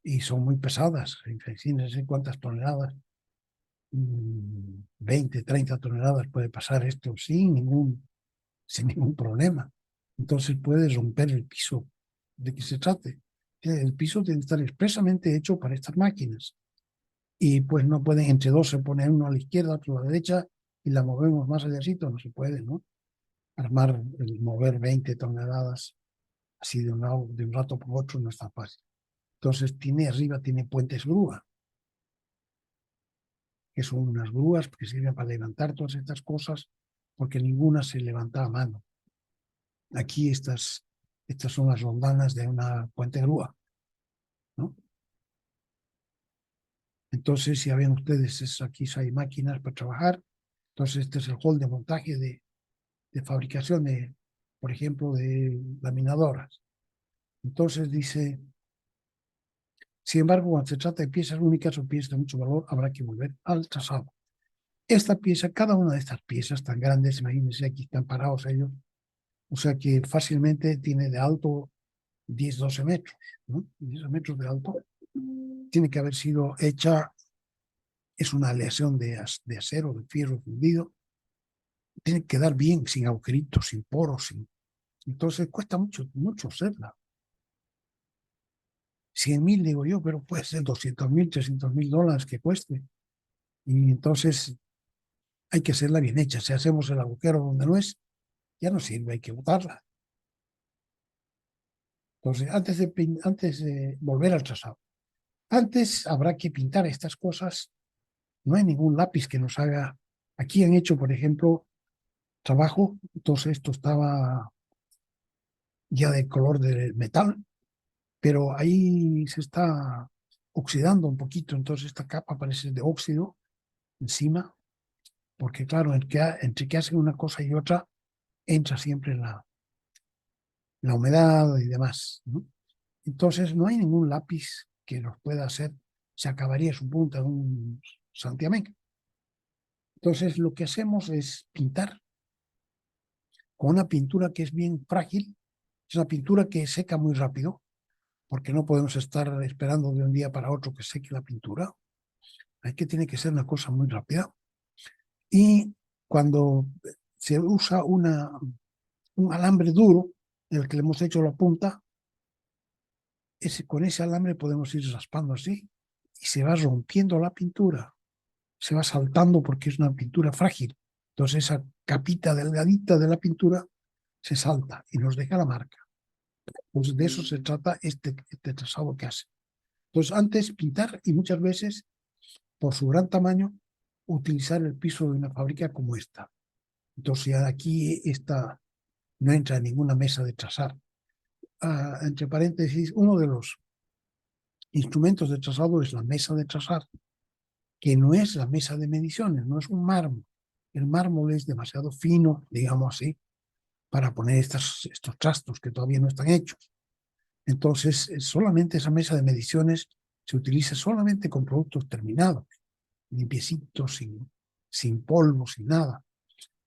y son muy pesadas. No sé cuántas toneladas, 20, 30 toneladas puede pasar esto sin ningún problema. Entonces puedes romper el piso de que se trate. El piso tiene que estar expresamente hecho para estas máquinas. Y pues no pueden, entre dos se pone uno a la izquierda, otro a la derecha, y la movemos más allácito, no se puede, ¿no? Mover 20 toneladas así de un rato por otro no está fácil. Entonces arriba tiene puentes grúa, que son unas grúas que sirven para levantar todas estas cosas, porque ninguna se levanta a mano. Aquí estas son las rondanas de una puente grúa, ¿no? Entonces, ya ven ustedes, aquí hay máquinas para trabajar. Entonces, este es el hall de montaje de fabricación por ejemplo, de laminadoras. Entonces dice, sin embargo, cuando se trata de piezas únicas o piezas de mucho valor, habrá que volver al trazado. Cada una de estas piezas tan grandes, imagínense, aquí están parados ellos, o sea que fácilmente tiene de alto 10, 12 metros, ¿no? 10 metros de alto. Tiene que haber sido hecha, es una aleación de acero, de fierro fundido. Tiene que quedar bien, sin agujeritos, sin poros. Entonces cuesta mucho, mucho hacerla. 100,000, digo yo, pero puede ser 200,000, $300,000 que cueste. Y entonces hay que hacerla bien hecha. Si hacemos el agujero donde no es, ya no sirve, hay que botarla. Entonces, antes de volver al trazado, antes habrá que pintar estas cosas. No hay ningún lápiz que nos haga. Aquí han hecho, por ejemplo, trabajo. Entonces esto estaba ya de color de metal, pero ahí se está oxidando un poquito. Entonces esta capa parece de óxido encima, porque claro, entre que hacen una cosa y otra, entra siempre la humedad y demás, ¿no? Entonces no hay ningún lápiz que nos pueda hacer, se acabaría su punta en un santiamén. Entonces lo que hacemos es pintar con una pintura que es bien frágil, es una pintura que seca muy rápido, porque no podemos estar esperando de un día para otro que seque la pintura. Hay que tiene que ser una cosa muy rápida. Y cuando se usa un alambre duro, en el que le hemos hecho la punta, con ese alambre podemos ir raspando así y se va rompiendo la pintura, se va saltando porque es una pintura frágil. Entonces esa capita delgadita de la pintura se salta y nos deja la marca. Pues de eso se trata este trazado que hace. Entonces antes pintar y muchas veces, por su gran tamaño, utilizar el piso de una fábrica como esta. Entonces aquí esta no entra en ninguna mesa de trazar. Entre paréntesis, uno de los instrumentos de trazado es la mesa de trazar, que no es la mesa de mediciones, no es un mármol. El mármol es demasiado fino, digamos así, para poner estos trastos que todavía no están hechos. Entonces, solamente esa mesa de mediciones se utiliza solamente con productos terminados, limpiecitos, sin polvo, sin nada.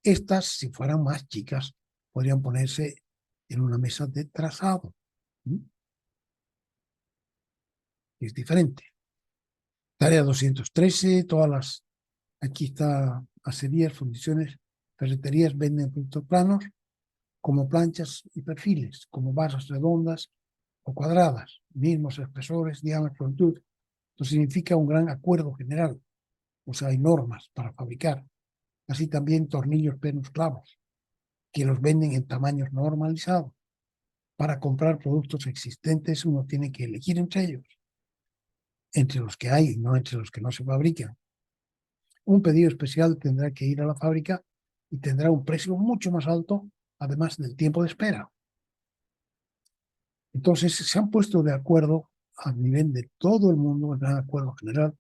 Estas, si fueran más chicas, podrían ponerse en una mesa de trazado. Es diferente. Tarea 213, aquí está acerías, fundiciones, ferreterías venden productos planos, como planchas y perfiles, como barras redondas o cuadradas, mismos espesores, diámetro, longitud. Esto significa un gran acuerdo general, o sea, hay normas para fabricar. Así también tornillos, pernos, clavos, que los venden en tamaños normalizados. Para comprar productos existentes uno tiene que elegir entre ellos, entre los que hay, no entre los que no se fabrican. Un pedido especial tendrá que ir a la fábrica y tendrá un precio mucho más alto, además del tiempo de espera. Entonces se han puesto de acuerdo a nivel de todo el mundo, el gran acuerdo general,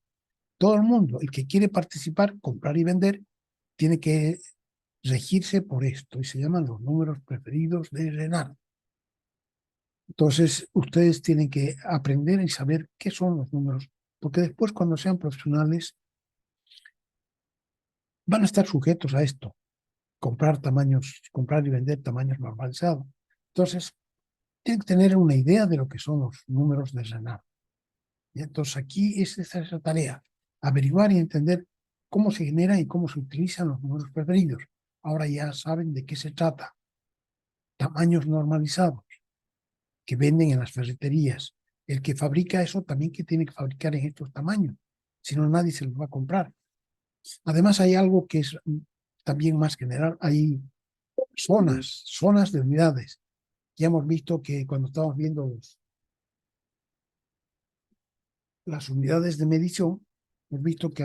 todo el mundo, el que quiere participar, comprar y vender, tiene que regirse por esto y se llaman los números preferidos de Renard. Entonces ustedes tienen que aprender y saber qué son los números, porque después cuando sean profesionales van a estar sujetos a esto, comprar y vender tamaños normalizados. Entonces tienen que tener una idea de lo que son los números de Renard. Y entonces aquí es esa tarea, averiguar y entender cómo se generan y cómo se utilizan los números preferidos. Ahora ya saben de qué se trata. Tamaños normalizados que venden en las ferreterías. El que fabrica eso también que tiene que fabricar en estos tamaños, si no nadie se los va a comprar. Además hay algo que es también más general, hay zonas de unidades. Ya hemos visto que cuando estamos viendo las unidades de medición, hemos visto que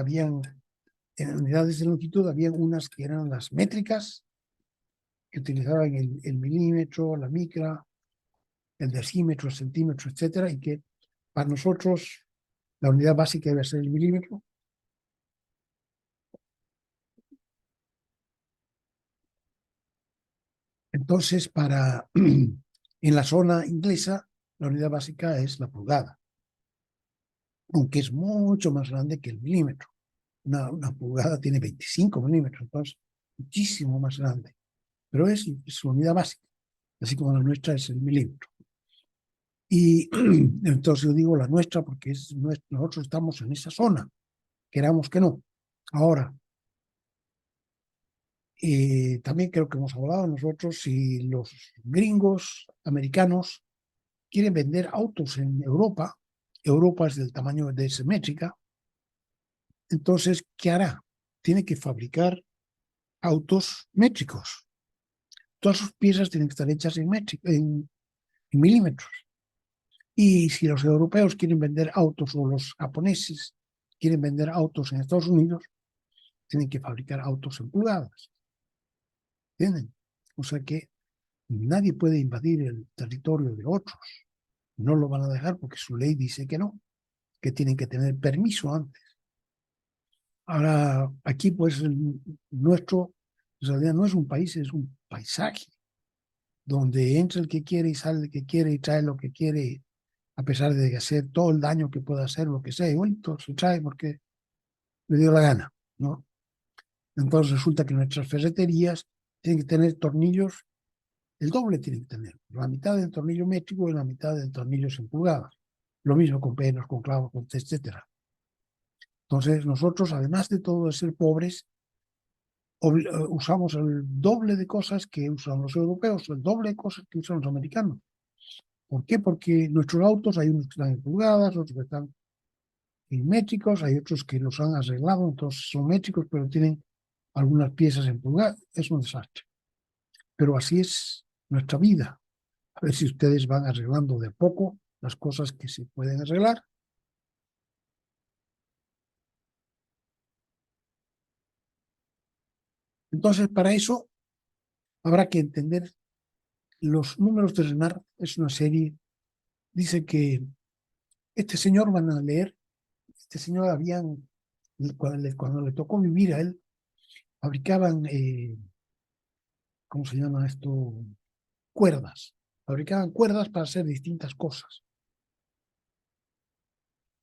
en unidades de longitud, había unas que eran las métricas, que utilizaban el milímetro, la micra, el decímetro, el centímetro, etcétera, y que para nosotros la unidad básica debe ser el milímetro. Entonces, en la zona inglesa, la unidad básica es la pulgada, aunque es mucho más grande que el milímetro. Una pulgada tiene 25 milímetros, entonces muchísimo más grande, pero es su unidad básica, así como la nuestra es el milímetro. Y entonces yo digo la nuestra porque nosotros estamos en esa zona, queramos que no. Ahora, también creo que hemos hablado nosotros, si los gringos americanos quieren vender autos en Europa, Europa es del tamaño de esa métrica, entonces, ¿qué hará? Tiene que fabricar autos métricos. Todas sus piezas tienen que estar hechas en milímetros. Y si los europeos quieren vender autos o los japoneses quieren vender autos en Estados Unidos, tienen que fabricar autos en pulgadas. ¿Entienden? O sea que nadie puede invadir el territorio de otros. No lo van a dejar porque su ley dice que no, que tienen que tener permiso antes. Ahora, aquí pues nuestro, en realidad no es un país, es un paisaje, donde entra el que quiere y sale el que quiere y trae lo que quiere, a pesar de hacer todo el daño que pueda hacer, lo que sea, igual todo se trae porque le dio la gana, ¿no? Entonces resulta que nuestras ferreterías tienen que tener tornillos, el doble tienen que tener, la mitad del tornillo métrico y la mitad del tornillo en pulgadas. Lo mismo con pelos, con clavos, con etcétera. Entonces nosotros, además de todo de ser pobres, usamos el doble de cosas que usan los europeos, el doble de cosas que usan los americanos. ¿Por qué? Porque nuestros autos hay unos que están en pulgadas, otros que están en métricos, hay otros que los han arreglado, entonces son métricos, pero tienen algunas piezas en pulgadas. Es un desastre. Pero así es nuestra vida. A ver si ustedes van arreglando de a poco las cosas que se pueden arreglar. Entonces, para eso habrá que entender los números de Renard. Es una serie, dice que este señor van a leer, este señor habían, cuando le tocó vivir a él, fabricaban, ¿cómo se llama esto? Cuerdas. Fabricaban cuerdas para hacer distintas cosas.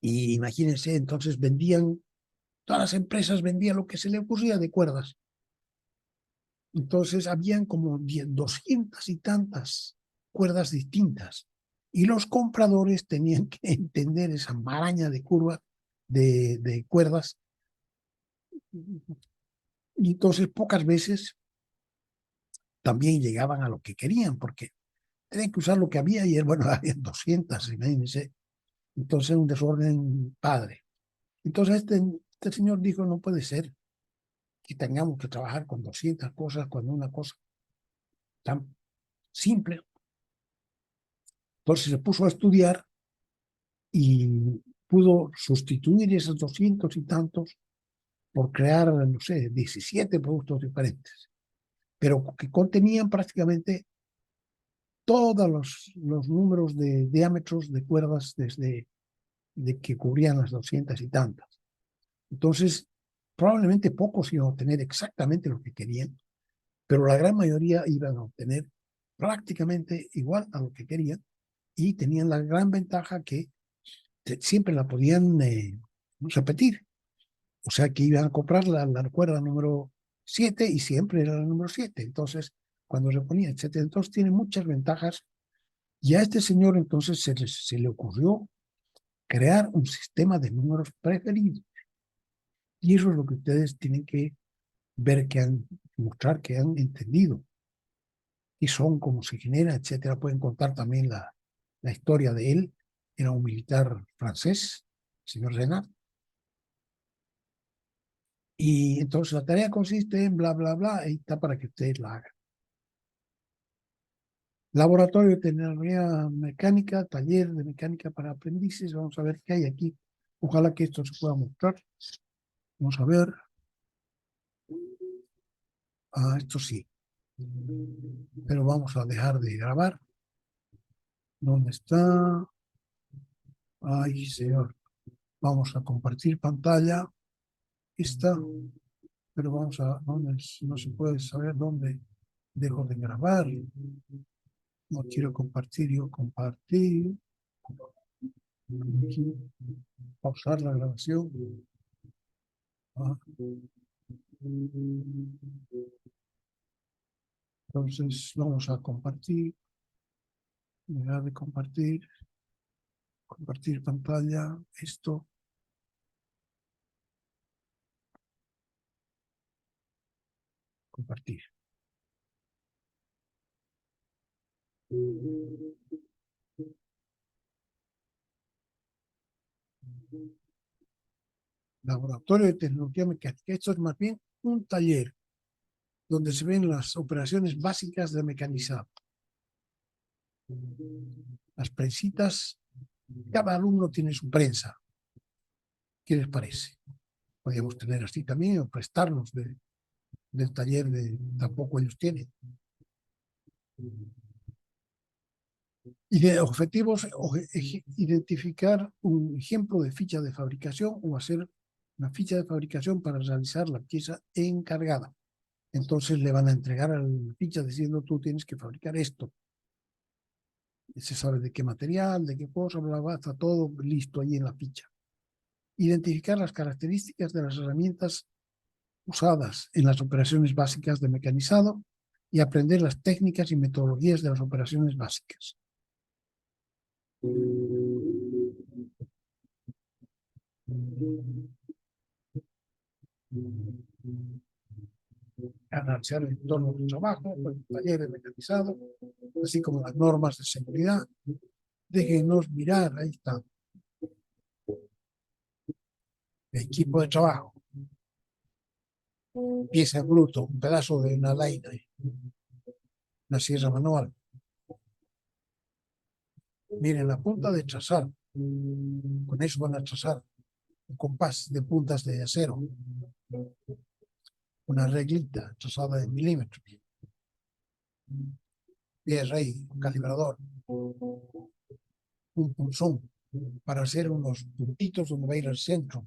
Y imagínense, entonces vendían, todas las empresas vendían lo que se le ocurría de cuerdas. Entonces habían como 200 y tantas cuerdas distintas. Y los compradores tenían que entender esa maraña de curvas, de cuerdas. Y entonces pocas veces también llegaban a lo que querían, porque tenían que usar lo que había y bueno, había 200, imagínense. Entonces un desorden padre. Entonces este señor dijo, no puede ser que tengamos que trabajar con 200 cosas cuando una cosa tan simple. Entonces se puso a estudiar y pudo sustituir esos 200 y tantos por crear, no sé, 17 productos diferentes, pero que contenían prácticamente todos los números de diámetros de cuerdas desde de que cubrían las 200 y tantas. Entonces, probablemente pocos iban a obtener exactamente lo que querían, pero la gran mayoría iban a obtener prácticamente igual a lo que querían y tenían la gran ventaja que siempre la podían repetir. O sea que iban a comprar la cuerda número 7 y siempre era la número 7. Entonces, cuando se ponía, etcétera. Entonces, tiene muchas ventajas. Y a este señor entonces se le ocurrió crear un sistema de números preferidos. Y eso es lo que ustedes tienen que ver, que han, mostrar que han entendido. Y son, cómo se genera, etcétera. Pueden contar también la historia de él. Era un militar francés, señor Renard. Y entonces la tarea consiste en bla, bla, bla, y está para que ustedes la hagan. Laboratorio de tecnología mecánica, taller de mecánica para aprendices. Vamos a ver qué hay aquí. Ojalá que esto se pueda mostrar. Vamos a ver. Ah, esto sí. Pero vamos a dejar de grabar. ¿Dónde está? Ay, señor. Vamos a compartir pantalla. Está. Pero vamos a... no se puede saber dónde dejo de grabar. No quiero compartir. Yo compartir. Aquí. Pausar la grabación. Ah, entonces vamos a compartir. Dejar de compartir. Compartir pantalla. Esto. Compartir. Laboratorio de Tecnología Mecánica. Esto es más bien un taller donde se ven las operaciones básicas de mecanizado. Las prensitas Cada alumno tiene su prensa. ¿Qué les parece? Podríamos tener así también o prestarnos del taller tampoco ellos tienen. Y de objetivos, identificar un ejemplo de ficha de fabricación o hacer una ficha de fabricación para realizar la pieza encargada. Entonces le van a entregar a la ficha diciendo tú tienes que fabricar esto. Se sabe de qué material, de qué cosa, bla, bla, está todo listo ahí en la ficha. Identificar las características de las herramientas usadas en las operaciones básicas de mecanizado y aprender las técnicas y metodologías de las operaciones básicas. Analizar el entorno de trabajo, el taller de mecanizado, así como las normas de seguridad. Déjenos mirar, ahí está. El equipo de trabajo. Pieza bruto, un pedazo de una laina, una sierra manual. Miren la punta de trazar. Con eso van a trazar un compás de puntas de acero. Una reglita trazada de milímetros. Pies ahí, un calibrador. Un punzón para hacer unos puntitos donde va a ir al centro.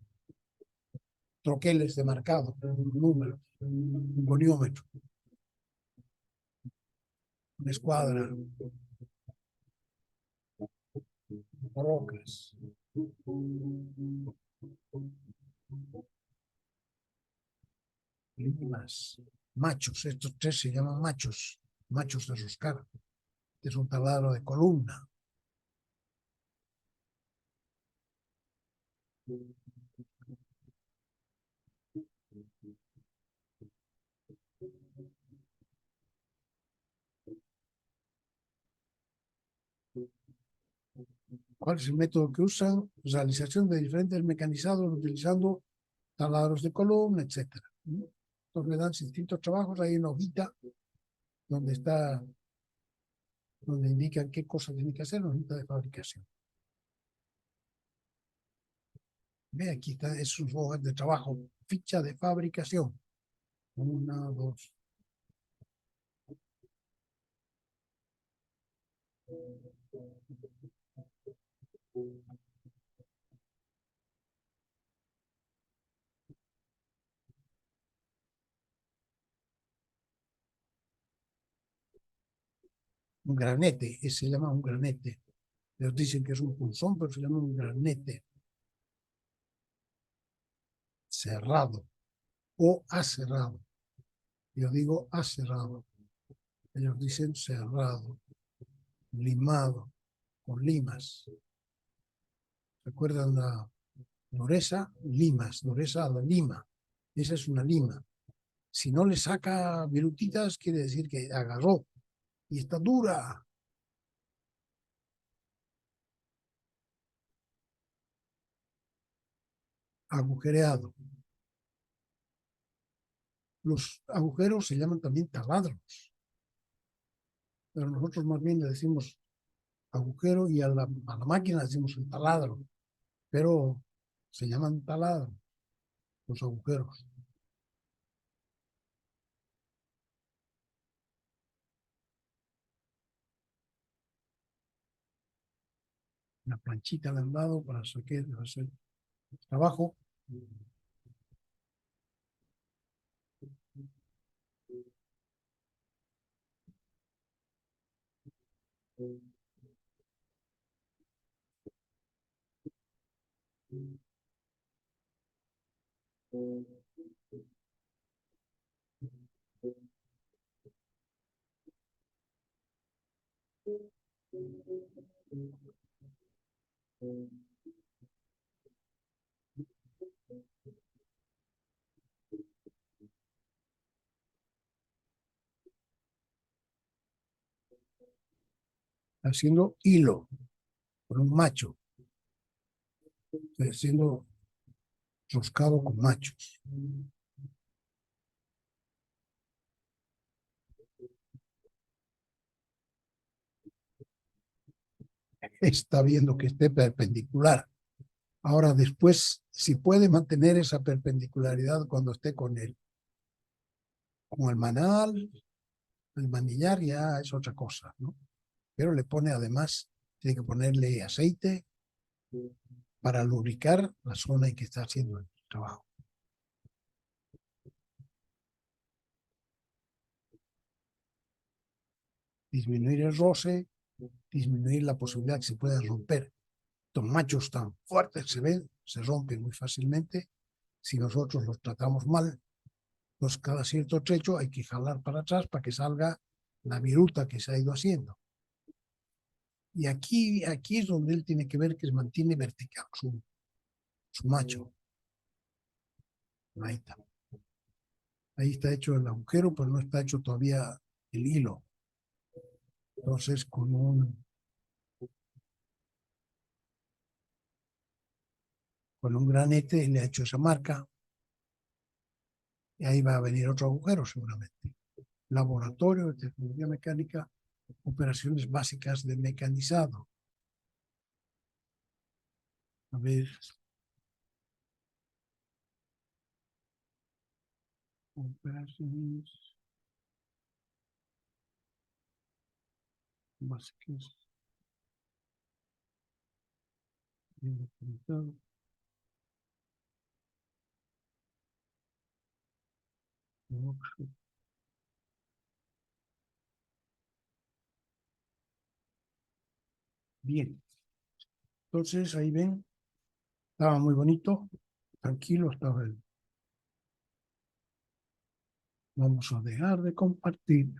Troqueles de marcado, números, un goniómetro, una escuadra, rocas. Limas, machos, estos tres se llaman machos, machos de roscar. Este es un taladro de columna. ¿Cuál es el método que usan? Realización de diferentes mecanizados utilizando taladros de columna, etc. Entonces me dan distintos trabajos, hay una hojita donde está, donde indican qué cosa tienen que hacer, una hojita de fabricación. Ve, aquí está, es sus hojas de trabajo, ficha de fabricación. Una, dos. Un granete, ese se llama un granete. Ellos dicen que es un punzón, pero se llama un granete. Cerrado o aserrado. Yo digo aserrado. Ellos dicen cerrado, limado, con limas. ¿Recuerdan la dureza? Limas, dureza a la lima. Esa es una lima. Si no le saca virutitas, quiere decir que agarró y está dura. Agujereado. Los agujeros se llaman también taladros, pero nosotros más bien le decimos agujero y a la máquina le decimos el taladro, pero se llaman taladros los agujeros. Una planchita le han dado para hacer el trabajo. Haciendo hilo con un macho, haciendo roscado con machos. está viendo que esté perpendicular. Ahora después, si puede mantener esa perpendicularidad cuando esté con el manillar ya es otra cosa, ¿no? Pero le pone además, tiene que ponerle aceite para lubricar la zona en que está haciendo el trabajo. Disminuir el roce, disminuir la posibilidad que se pueda romper. Estos machos tan fuertes se rompen muy fácilmente. Si nosotros los tratamos mal, pues cada cierto trecho hay que jalar para atrás para que salga la viruta que se ha ido haciendo. Y aquí es donde él tiene que ver que se mantiene vertical su macho. Ahí está. Ahí está hecho el agujero, pero no está hecho todavía el hilo. Entonces, con un granete le ha hecho esa marca. Y ahí va a venir otro agujero seguramente. Laboratorio de tecnología mecánica, operaciones básicas de mecanizado. A ver. Operaciones básicas de mecanizado. Bien. Entonces, ahí ven, estaba muy bonito, tranquilo estaba él. Vamos a dejar de compartir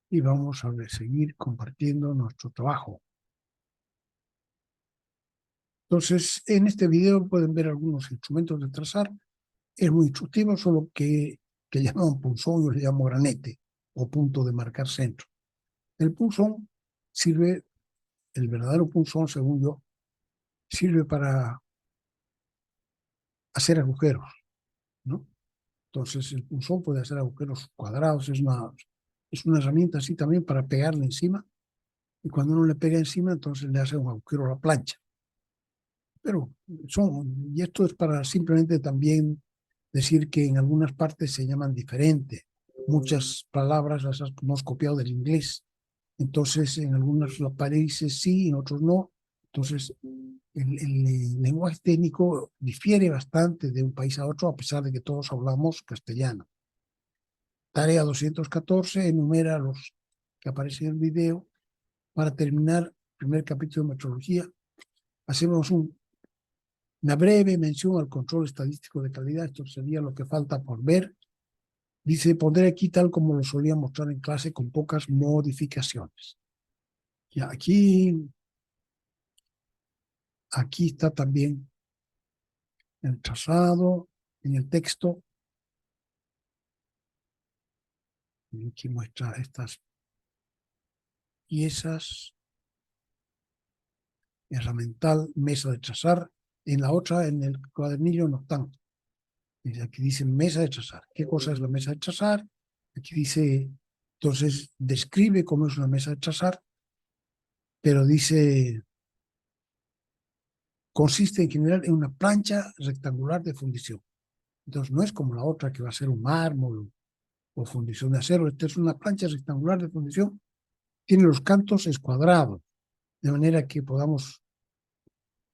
y vamos a seguir compartiendo nuestro trabajo. Entonces, en este video pueden ver algunos instrumentos de trazar. Es muy instructivo, solo que llaman punzón, yo le llamo granete o punto de marcar centro. El punzón sirve, el verdadero punzón, según yo, sirve para hacer agujeros, ¿no? Entonces, el punzón puede hacer agujeros cuadrados, es una herramienta así también para pegarle encima, y cuando uno le pega encima, entonces le hace un agujero a la plancha. Pero y esto es para simplemente también decir que en algunas partes se llaman diferente. Muchas palabras las hemos copiado del inglés. Entonces, en algunos países sí, en otros no. Entonces, el lenguaje técnico difiere bastante de un país a otro, a pesar de que todos hablamos castellano. Tarea 214 enumera los que aparecen en el video. Para terminar el primer capítulo de metrología, hacemos una breve mención al control estadístico de calidad. Esto sería lo que falta por ver. Dice, pondré aquí tal como lo solía mostrar en clase con pocas modificaciones. Y aquí está también el trazado, en el texto. Y aquí muestra estas piezas, herramental, mesa de trazar. En la otra, en el cuadernillo, no están. Aquí dice mesa de trazar. ¿Qué cosa es la mesa de trazar? Aquí dice, entonces, describe cómo es una mesa de trazar, pero dice, consiste en general en una plancha rectangular de fundición. Entonces, no es como la otra que va a ser un mármol o fundición de acero. Esta es una plancha rectangular de fundición. Tiene los cantos escuadrados, de manera que podamos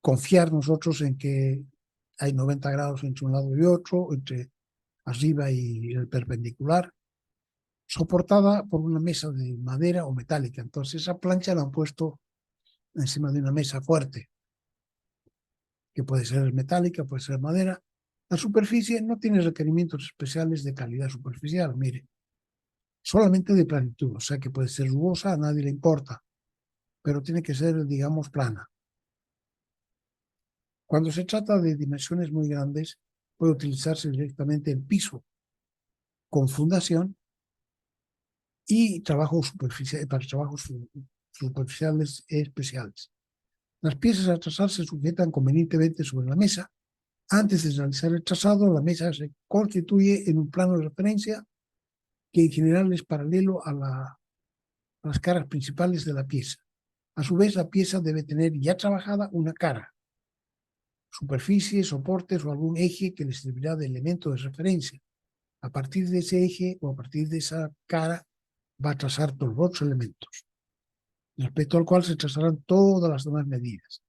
confiar nosotros en que hay 90 grados entre un lado y otro, entre arriba y el perpendicular, soportada por una mesa de madera o metálica. Entonces esa plancha la han puesto encima de una mesa fuerte, que puede ser metálica, puede ser madera. La superficie no tiene requerimientos especiales de calidad superficial, mire, solamente de planitud, o sea que puede ser rugosa, a nadie le importa, pero tiene que ser, digamos, plana. Cuando se trata de dimensiones muy grandes, puede utilizarse directamente el piso con fundación y para trabajos superficiales especiales. Las piezas a trazar se sujetan convenientemente sobre la mesa. Antes de realizar el trazado, la mesa se constituye en un plano de referencia que en general es paralelo a la las caras principales de la pieza. A su vez, la pieza debe tener ya trabajada una cara, superficie, soportes o algún eje que le servirá de elemento de referencia. A partir de ese eje o a partir de esa cara va a trazar todos los otros elementos, respecto al cual se trazarán todas las demás medidas,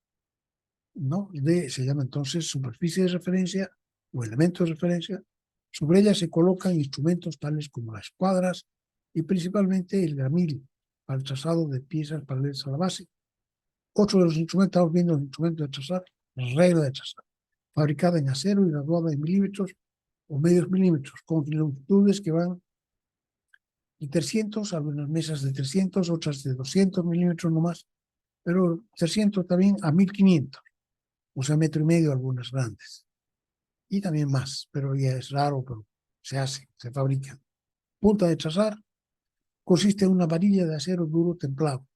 ¿no? Se llama entonces superficie de referencia o elemento de referencia. Sobre ella se colocan instrumentos tales como las escuadras y principalmente el gramil para el trazado de piezas paralelas a la base. Otro de los instrumentos, estamos viendo los instrumentos de trazar, la regla de trazar, fabricada en acero y graduada en milímetros o medios milímetros, con longitudes que van de 300, algunas mesas de 300, otras de 200 milímetros nomás, pero 300 también a 1500, o sea, metro y medio algunas grandes. Y también más, pero ya es raro, pero se hace, se fabrica. Punta de trazar consiste en una varilla de acero duro templado,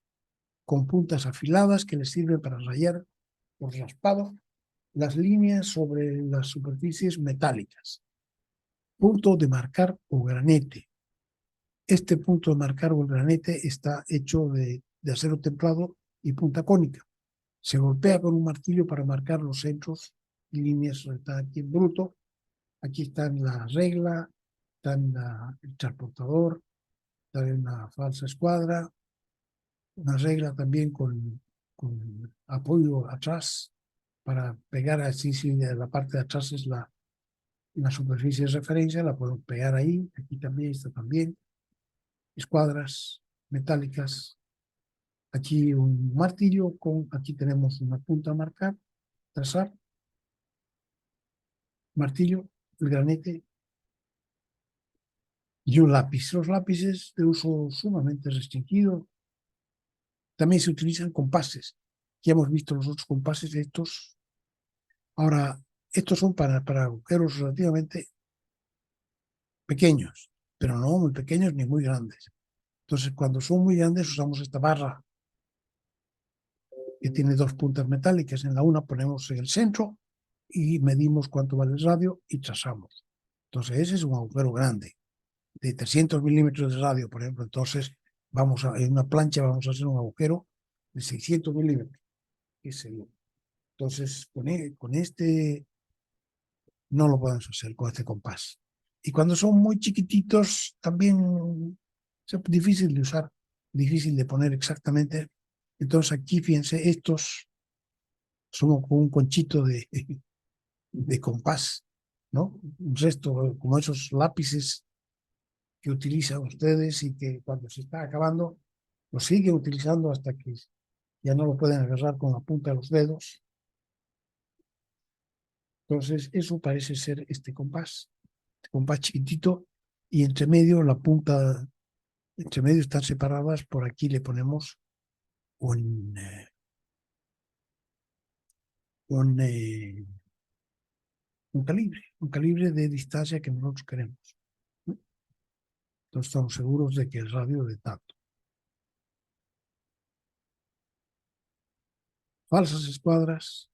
con puntas afiladas que le sirven para rayar por raspado las líneas sobre las superficies metálicas. Punto de marcar o granete. Este punto de marcar o el granete está hecho de acero templado y punta cónica. Se golpea con un martillo para marcar los centros y líneas. Está aquí en bruto. Aquí está en la regla, está en el transportador, está en la falsa escuadra, una regla también con apoyo atrás para pegar así, si la parte de atrás es la superficie de referencia, la podemos pegar ahí, aquí también está también, escuadras metálicas, aquí un martillo, aquí tenemos una punta a marcar, trazar, martillo, el granete y un lápiz. Los lápices de uso sumamente restringido. También se utilizan compases. Ya hemos visto los otros compases de estos. Ahora, estos son para agujeros relativamente pequeños, pero no muy pequeños ni muy grandes. Entonces, cuando son muy grandes, usamos esta barra que tiene dos puntas metálicas. En la una ponemos en el centro y medimos cuánto vale el radio y trazamos. Entonces, ese es un agujero grande, de 300 milímetros de radio, por ejemplo. Entonces, en una plancha vamos a hacer un agujero de 600 milímetros. Entonces, con este no lo podemos hacer, con este compás. Y cuando son muy chiquititos, también es difícil de usar, difícil de poner exactamente. Entonces aquí, fíjense, estos son como un conchito de compás, ¿no? Un resto, como esos lápices que utilizan ustedes y que cuando se está acabando, lo siguen utilizando hasta que ya no lo pueden agarrar con la punta de los dedos. Entonces, eso parece ser este compás chiquitito, y entre medio, la punta, entre medio están separadas. Por aquí le ponemos un, un, eh, un calibre de distancia que nosotros queremos. Entonces estamos seguros de que el radio de tanto. Falsas escuadras.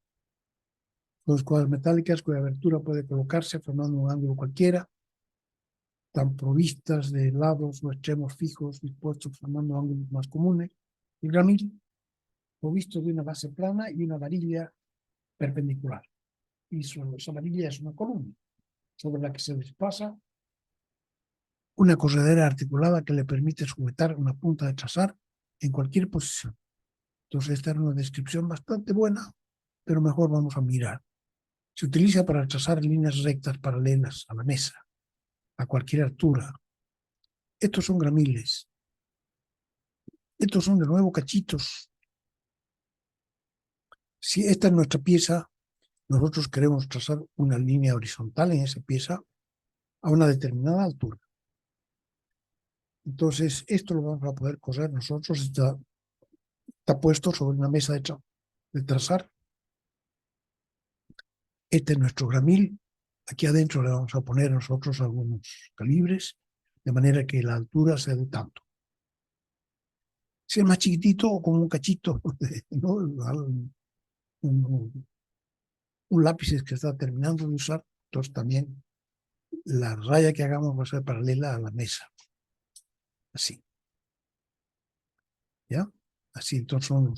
Son escuadras metálicas cuya abertura puede colocarse formando un ángulo cualquiera. Están provistas de lados o extremos fijos dispuestos formando ángulos más comunes. El gramil, provisto de una base plana y una varilla perpendicular. Y esa varilla es una columna sobre la que se desplaza una corredera articulada que le permite sujetar una punta de trazar en cualquier posición. Entonces, esta es una descripción bastante buena, pero mejor vamos a mirar. Se utiliza para trazar líneas rectas paralelas a la mesa, a cualquier altura. Estos son gramiles. Estos son de nuevo cachitos. Si esta es nuestra pieza, nosotros queremos trazar una línea horizontal en esa pieza a una determinada altura. Entonces, esto lo vamos a poder coser nosotros. Está puesto sobre una mesa de trazar. Este es nuestro gramil. Aquí adentro le vamos a poner nosotros algunos calibres, de manera que la altura sea de tanto. Si es más chiquitito, o como un cachito, ¿no? un lápiz que está terminando de usar, entonces también la raya que hagamos va a ser paralela a la mesa. Así. ¿ya? Así, estos son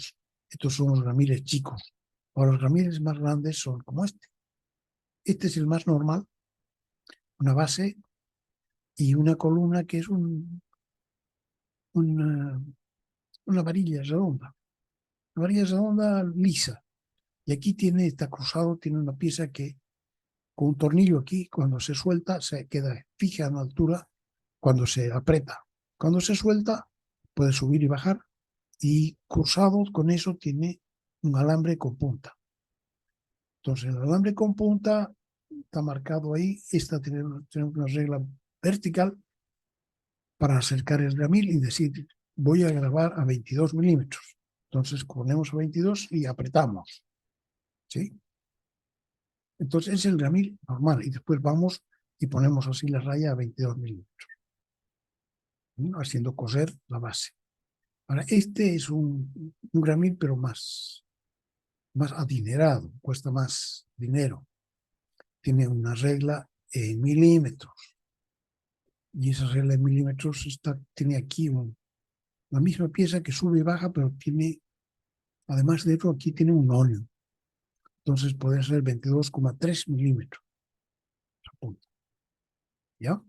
los gramiles chicos. Ahora, los gramiles más grandes son como este. Este es el más normal, una base y una columna que es una, una varilla redonda. Una varilla redonda lisa. Y aquí está cruzado, tiene una pieza que con un tornillo aquí, cuando se suelta, se queda fija en la altura cuando se aprieta. Cuando se suelta, puede subir y bajar. Y cruzado con eso tiene un alambre con punta. Entonces, el alambre con punta está marcado ahí. Esta tiene una regla vertical para acercar el gramil y decir, voy a grabar a 22 milímetros. Entonces, ponemos a 22 y apretamos. ¿Sí? Entonces, es el gramil normal. Y después vamos y ponemos así la raya a 22 milímetros, ¿no? Haciendo coser la base. Ahora, este es un gramil, pero más adinerado, cuesta más dinero. Tiene una regla en milímetros. Y esa regla en milímetros tiene aquí la misma pieza que sube y baja, pero tiene, además de eso, aquí tiene un óleo. Entonces puede ser 22,3 milímetros. ¿Ya?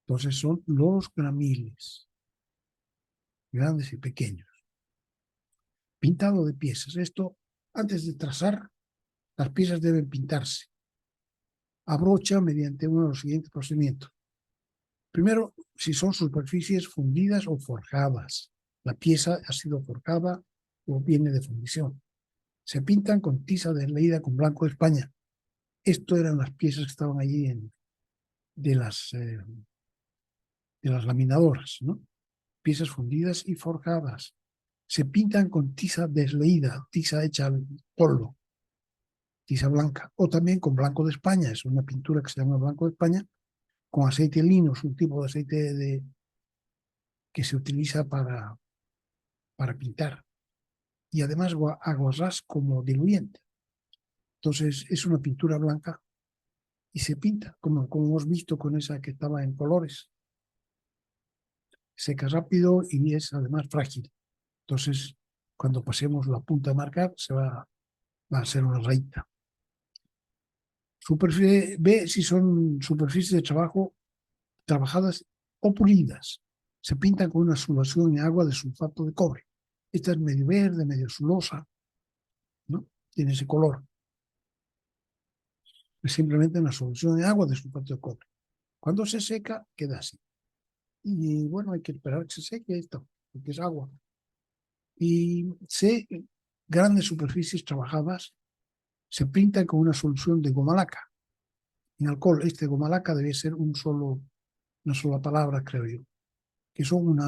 Entonces son los gramiles, grandes y pequeños. Pintado de piezas. Esto, antes de trazar, las piezas deben pintarse a brocha mediante uno de los siguientes procedimientos. Primero, si son superficies fundidas o forjadas. La pieza ha sido forjada o viene de fundición. Se pintan con tiza desleída con blanco de España. Esto eran las piezas que estaban allí de las laminadoras, ¿no? Piezas fundidas y forjadas. Se pintan con tiza desleída, tiza hecha al polvo, tiza blanca, o también con blanco de España. Es una pintura que se llama blanco de España, con aceite lino, es un tipo de aceite que se utiliza para pintar. Y además aguarrás como diluyente. Entonces es una pintura blanca y se pinta, como hemos visto con esa que estaba en colores. Seca rápido y es además frágil. Entonces, cuando pasemos la punta a marcar, va a ser una rayita. Superficie, ve si son superficies de trabajo trabajadas o pulidas. Se pintan con una solución en agua de sulfato de cobre. Esta es medio verde, medio zulosa, ¿no? Tiene ese color. Es simplemente una solución en agua de sulfato de cobre. Cuando se seca, queda así. Y bueno, hay que esperar que se seque esto, porque es agua. Y grandes superficies trabajadas se pintan con una solución de goma laca. En alcohol, este goma laca debe ser una sola palabra, creo yo, que son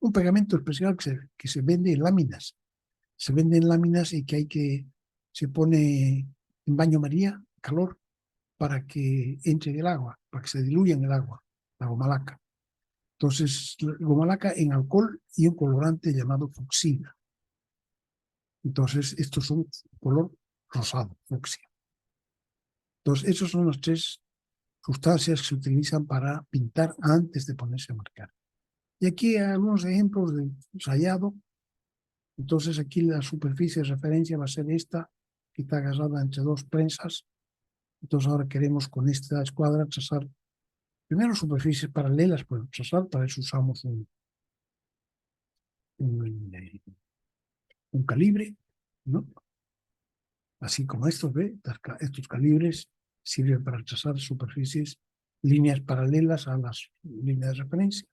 un pegamento especial que se vende en láminas. Se vende en láminas y se pone en baño María, calor, para que entre en el agua, para que se diluya en el agua, la goma laca. Entonces, la goma laca en alcohol y un colorante llamado fucsina. Entonces, estos son color rosado, fucsia. Entonces, esas son las tres sustancias que se utilizan para pintar antes de ponerse a marcar. Y aquí hay algunos ejemplos de rayado. Entonces, aquí la superficie de referencia va a ser esta, que está agarrada entre dos prensas. Entonces, ahora queremos con esta escuadra trazar primero superficies paralelas, para trazar, para eso usamos un calibre, ¿no? Así como estos, ¿ve? Estos calibres sirven para trazar superficies, líneas paralelas a las líneas de referencia,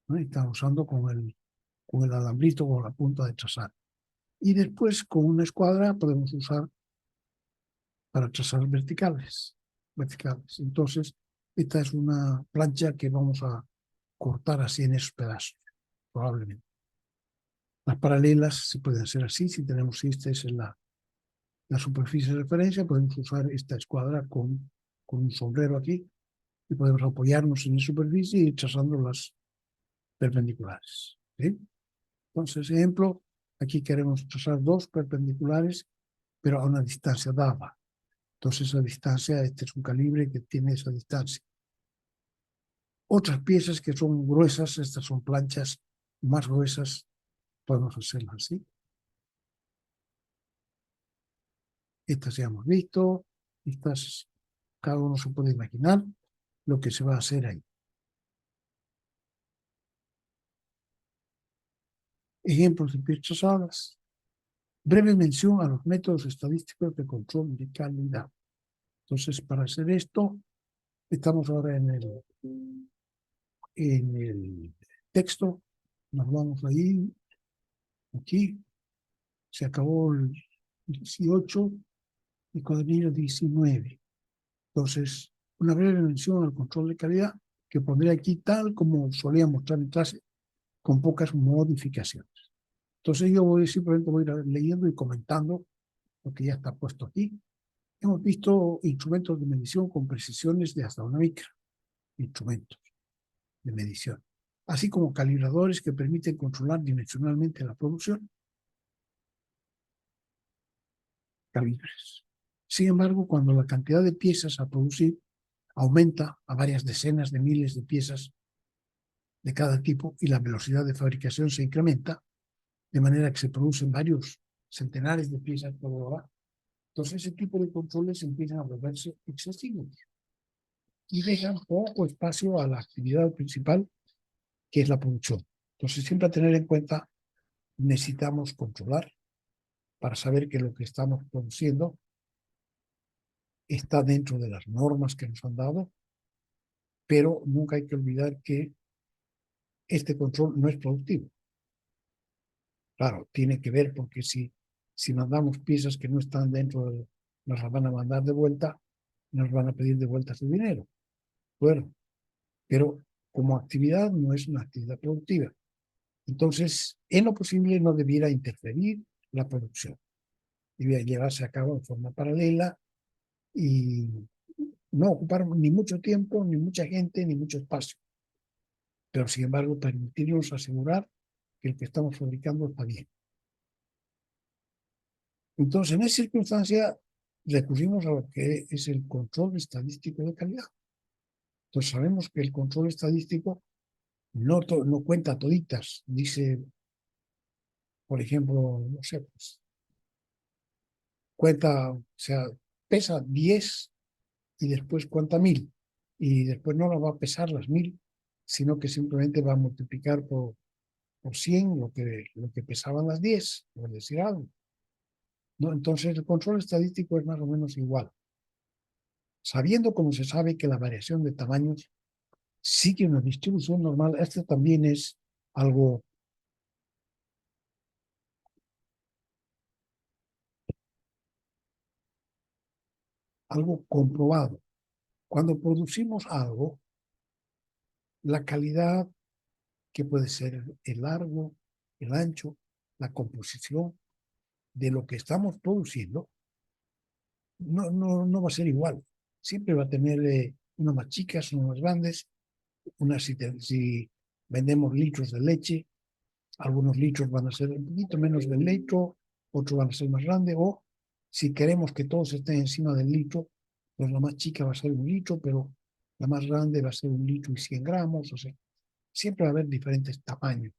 ¿no? Y estamos usando con el alambrito o la punta de trazar. Y después con una escuadra podemos usar para trazar verticales. Entonces, esta es una plancha que vamos a cortar así en esos pedazos, probablemente. Las paralelas se pueden hacer así, si tenemos esta es la superficie de referencia, podemos usar esta escuadra con un sombrero aquí y podemos apoyarnos en la superficie y ir trazando las perpendiculares. ¿Sí? Entonces, ejemplo, aquí queremos trazar dos perpendiculares, pero a una distancia dada. Entonces, esa distancia, este es un calibre que tiene esa distancia. Otras piezas que son gruesas, estas son planchas más gruesas, podemos hacerlas así. Estas ya hemos visto, estas, cada uno se puede imaginar lo que se va a hacer ahí. Ejemplos de piezas ahorras. Breve mención a los métodos estadísticos de control de calidad. Entonces, para hacer esto, estamos ahora en el texto. Nos vamos ahí, aquí. Se acabó el 18 y cuadernillo 19. Entonces, una breve mención al control de calidad que pondré aquí tal como solía mostrar en clase, con pocas modificaciones. Entonces yo simplemente voy a ir leyendo y comentando lo que ya está puesto aquí. Hemos visto instrumentos de medición con precisiones de hasta una micra, instrumentos de medición, así como calibradores que permiten controlar dimensionalmente la producción, calibres. Sin embargo, cuando la cantidad de piezas a producir aumenta a varias decenas de miles de piezas de cada tipo y la velocidad de fabricación se incrementa, de manera que se producen varios centenares de piezas por hora, entonces ese tipo de controles empiezan a volverse excesivos y dejan poco espacio a la actividad principal, que es la producción. Entonces, siempre a tener en cuenta, necesitamos controlar para saber que lo que estamos produciendo está dentro de las normas que nos han dado, pero nunca hay que olvidar que este control no es productivo. Claro, tiene que ver porque si mandamos piezas que no están dentro, nos las van a mandar de vuelta, nos van a pedir de vuelta su dinero. Bueno, pero como actividad no es una actividad productiva. Entonces, en lo posible no debiera interferir la producción. Debiera llevarse a cabo de forma paralela y no ocupar ni mucho tiempo, ni mucha gente, ni mucho espacio. Pero, sin embargo, permitirnos asegurar que el que estamos fabricando está bien. Entonces, en esa circunstancia, recurrimos a lo que es el control estadístico de calidad. Entonces, sabemos que el control estadístico no cuenta toditas. Dice, por ejemplo, no sé, pues, cuenta, o sea, pesa 10 y después cuenta 1000. Y después no la va a pesar las 1000, sino que simplemente va a multiplicar por 100 lo que pesaban las 10, por decir algo. ¿No? Entonces, el control estadístico es más o menos igual. Sabiendo como se sabe que la variación de tamaños sigue una distribución normal, esto también es algo comprobado. Cuando producimos algo, la calidad, que puede ser el largo, el ancho, la composición de lo que estamos produciendo, no va a ser igual. Siempre va a tener unas más chicas, unas más grandes. Si vendemos litros de leche, algunos litros van a ser un poquito menos del litro, otros van a ser más grandes, o si queremos que todos estén encima del litro, pues la más chica va a ser un litro, pero la más grande va a ser 1 litro y 100 gramos, o sea, siempre va a haber diferentes tamaños.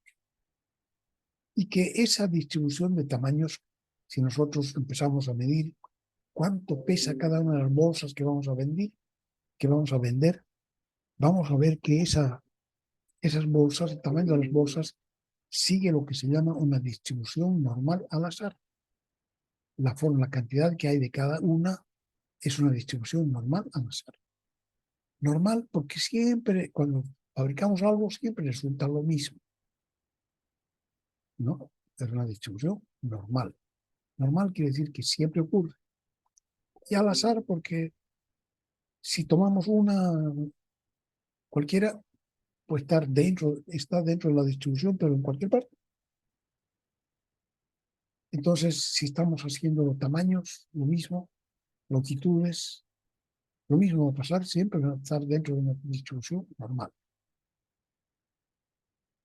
Y que esa distribución de tamaños, si nosotros empezamos a medir cuánto pesa cada una de las bolsas que vamos a vender, vamos a ver que esas bolsas, el tamaño de las bolsas, sigue lo que se llama una distribución normal al azar. La cantidad que hay de cada una es una distribución normal al azar. Normal porque siempre, cuando fabricamos algo, siempre resulta lo mismo. ¿No? Es una distribución normal. Normal quiere decir que siempre ocurre. Y al azar porque si tomamos una cualquiera, puede está dentro de la distribución, pero en cualquier parte. Entonces, si estamos haciendo tamaños, lo mismo, longitudes, lo mismo va a pasar, siempre va a estar dentro de una distribución normal.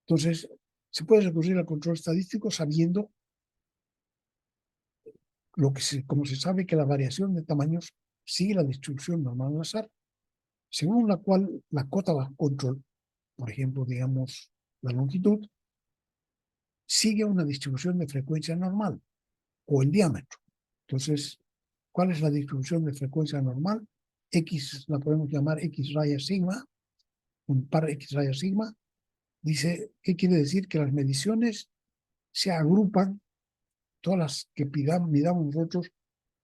Entonces, se puede recurrir al control estadístico sabiendo como se sabe que la variación de tamaños sigue la distribución normal al azar, según la cual la cota bajo control por ejemplo, digamos, la longitud, sigue una distribución de frecuencia normal, o el diámetro. Entonces, ¿cuál es la distribución de frecuencia normal? X la podemos llamar X raya sigma, un par X raya sigma. Dice, ¿qué quiere decir? Que las mediciones se agrupan, todas las que midamos nosotros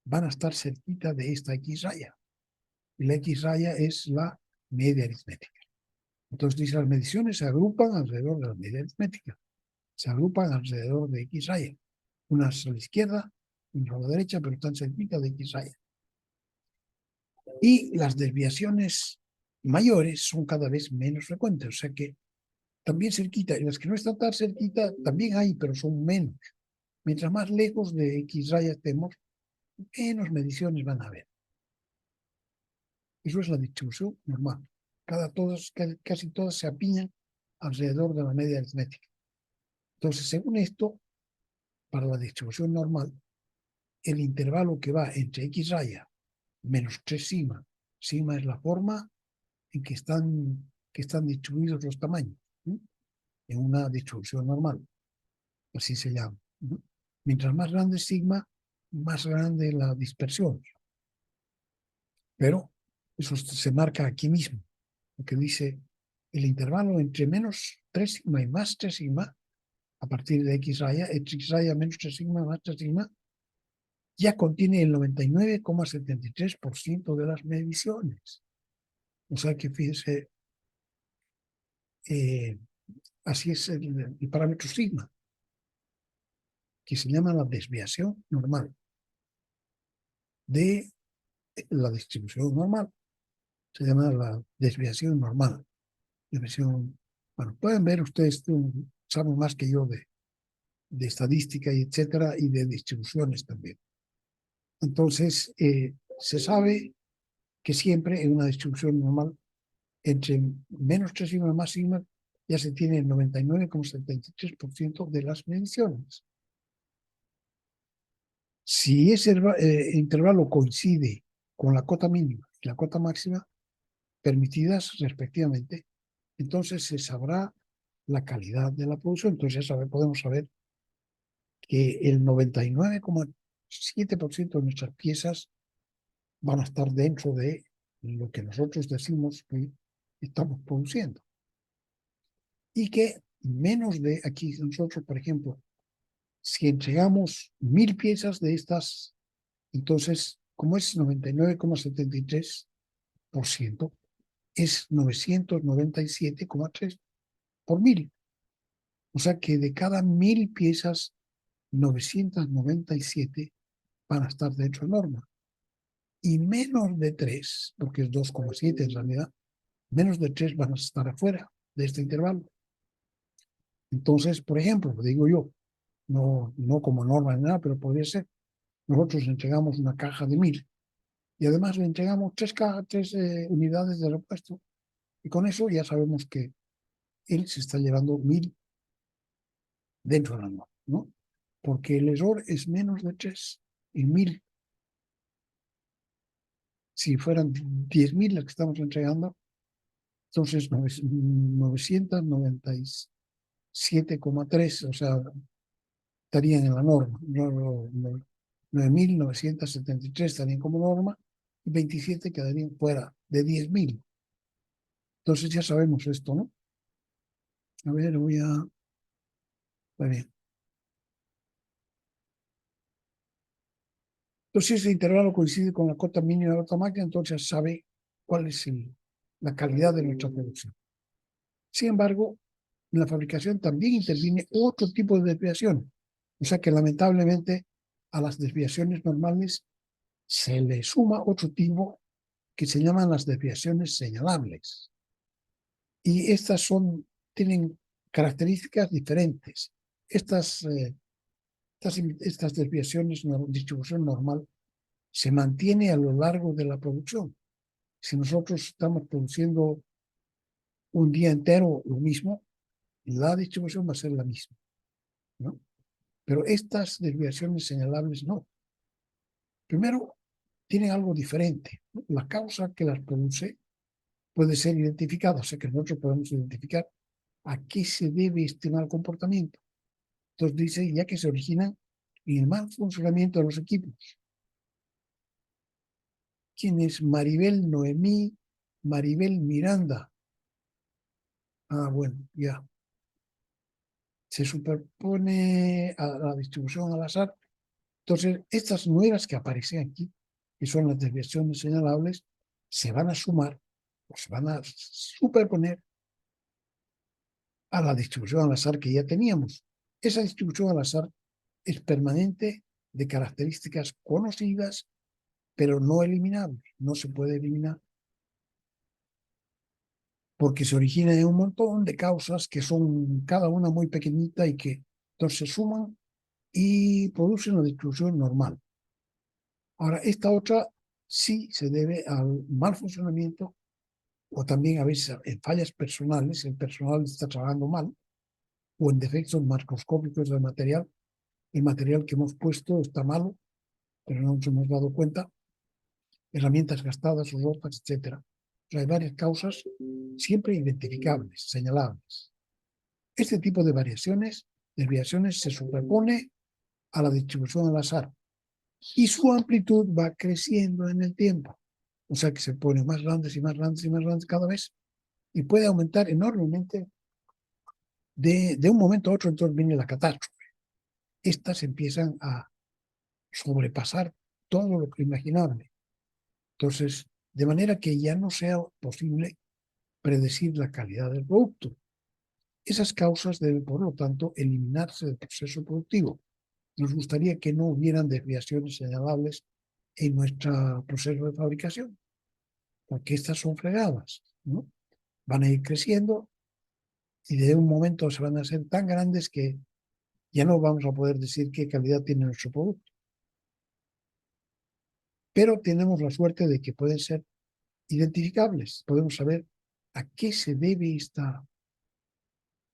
van a estar cerquita de esta X raya. Y la X raya es la media aritmética. Entonces dice, las mediciones se agrupan alrededor de la media aritmética. Se agrupan alrededor de X raya. Unas a la izquierda, unas a la derecha, pero están cerquita de X raya. Y las desviaciones mayores son cada vez menos frecuentes. O sea que también cerquita, y las que no están tan cerquita también hay, pero son menos. Mientras más lejos de X raya estemos, menos mediciones van a haber. Eso es la distribución normal. Casi todas se apiñan alrededor de la media aritmética. Entonces, según esto, para la distribución normal, el intervalo que va entre X raya menos 3 sigma, sigma es la forma en que están distribuidos los tamaños, ¿sí? En una distribución normal, así se llama, ¿no? Mientras más grande es sigma, más grande la dispersión. Pero eso se marca aquí mismo, porque dice el intervalo entre menos 3 sigma y más 3 sigma, a partir de X raya menos 3 sigma más 3 sigma, ya contiene el 99,73% de las mediciones. O sea que fíjense, así es el parámetro sigma, que se llama la desviación normal de la distribución normal. Se llama la desviación normal. Bueno, pueden ver ustedes, saben más que yo de estadística y etcétera, y de distribuciones también. Entonces, se sabe que siempre en una distribución normal, entre menos 3 sigma y más sigma, ya se tiene el 99,73% de las mediciones. Si ese intervalo coincide con la cota mínima y la cota máxima permitidas respectivamente, entonces se sabrá la calidad de la producción. Entonces podemos saber que el 99,7% de nuestras piezas van a estar dentro de lo que nosotros decimos que estamos produciendo. Y que menos de aquí, nosotros, por ejemplo, si entregamos 1000 piezas de estas, entonces, como es 99,73%, es 997,3 por 1000. O sea que de cada 1000 piezas, 997 van a estar dentro de norma. Y menos de 3, porque es 2,7 en realidad, menos de 3 van a estar afuera de este intervalo. Entonces, por ejemplo, digo yo, no como norma ni nada, pero podría ser, nosotros entregamos una caja de 1000 y además le entregamos 3 unidades de repuesto, y con eso ya sabemos que él se está llevando 1000 dentro de la norma, ¿no? Porque el error es menos de 3 en 1000. Si fueran 10.000 las que estamos entregando, entonces 997,3, o sea, estarían en la norma. 9.973 estarían como norma y 27 quedarían fuera de 10.000. Entonces ya sabemos esto, ¿no? A ver, voy a... Muy bien. Entonces, si ese intervalo coincide con la cota mínima de la cota máxima, entonces sabe cuál es la calidad de nuestra producción. Sin embargo, en la fabricación también interviene otro tipo de desviación. O sea que lamentablemente a las desviaciones normales se le suma otro tipo que se llaman las desviaciones señalables. Y estas tienen características diferentes. Estas desviaciones, distribución normal, se mantiene a lo largo de la producción. Si nosotros estamos produciendo un día entero lo mismo, la distribución va a ser la misma, ¿no? Pero estas desviaciones señalables no. Primero, tienen algo diferente, ¿no? La causa que las produce puede ser identificada, o sea que nosotros podemos identificar a qué se debe este mal comportamiento. Entonces dice ya que se origina en el mal funcionamiento de los equipos. ¿Quién es Maribel Noemí? Maribel Miranda. Ah, bueno, ya. Se superpone a la distribución al azar. Entonces, estas nuevas que aparecen aquí, que son las desviaciones señalables, se van a sumar o se van a superponer a la distribución al azar que ya teníamos. Esa distribución al azar es permanente, de características conocidas, pero no eliminable. No se puede eliminar porque se origina de un montón de causas que son cada una muy pequeñita y que entonces se suman y producen una distribución normal. Ahora, esta otra sí se debe al mal funcionamiento o también a veces en fallas personales, el personal está trabajando mal, o en defectos macroscópicos del material. El material que hemos puesto está malo, pero no nos hemos dado cuenta, herramientas gastadas o rotas, etc. O sea, hay varias causas siempre identificables, señalables. Este tipo de desviaciones se superpone a la distribución al azar y su amplitud va creciendo en el tiempo. O sea que se pone más grandes y más grandes y más grandes cada vez y puede aumentar enormemente de un momento a otro. Entonces viene la catástrofe. Estas empiezan a sobrepasar todo lo que imaginable. Entonces, de manera que ya no sea posible predecir la calidad del producto. Esas causas deben, por lo tanto, eliminarse del proceso productivo. Nos gustaría que no hubieran desviaciones señalables en nuestro proceso de fabricación, porque estas son fregadas, ¿no? Van a ir creciendo y de un momento se van a hacer tan grandes que ya no vamos a poder decir qué calidad tiene nuestro producto. Pero tenemos la suerte de que pueden ser identificables. Podemos saber a qué se debe esta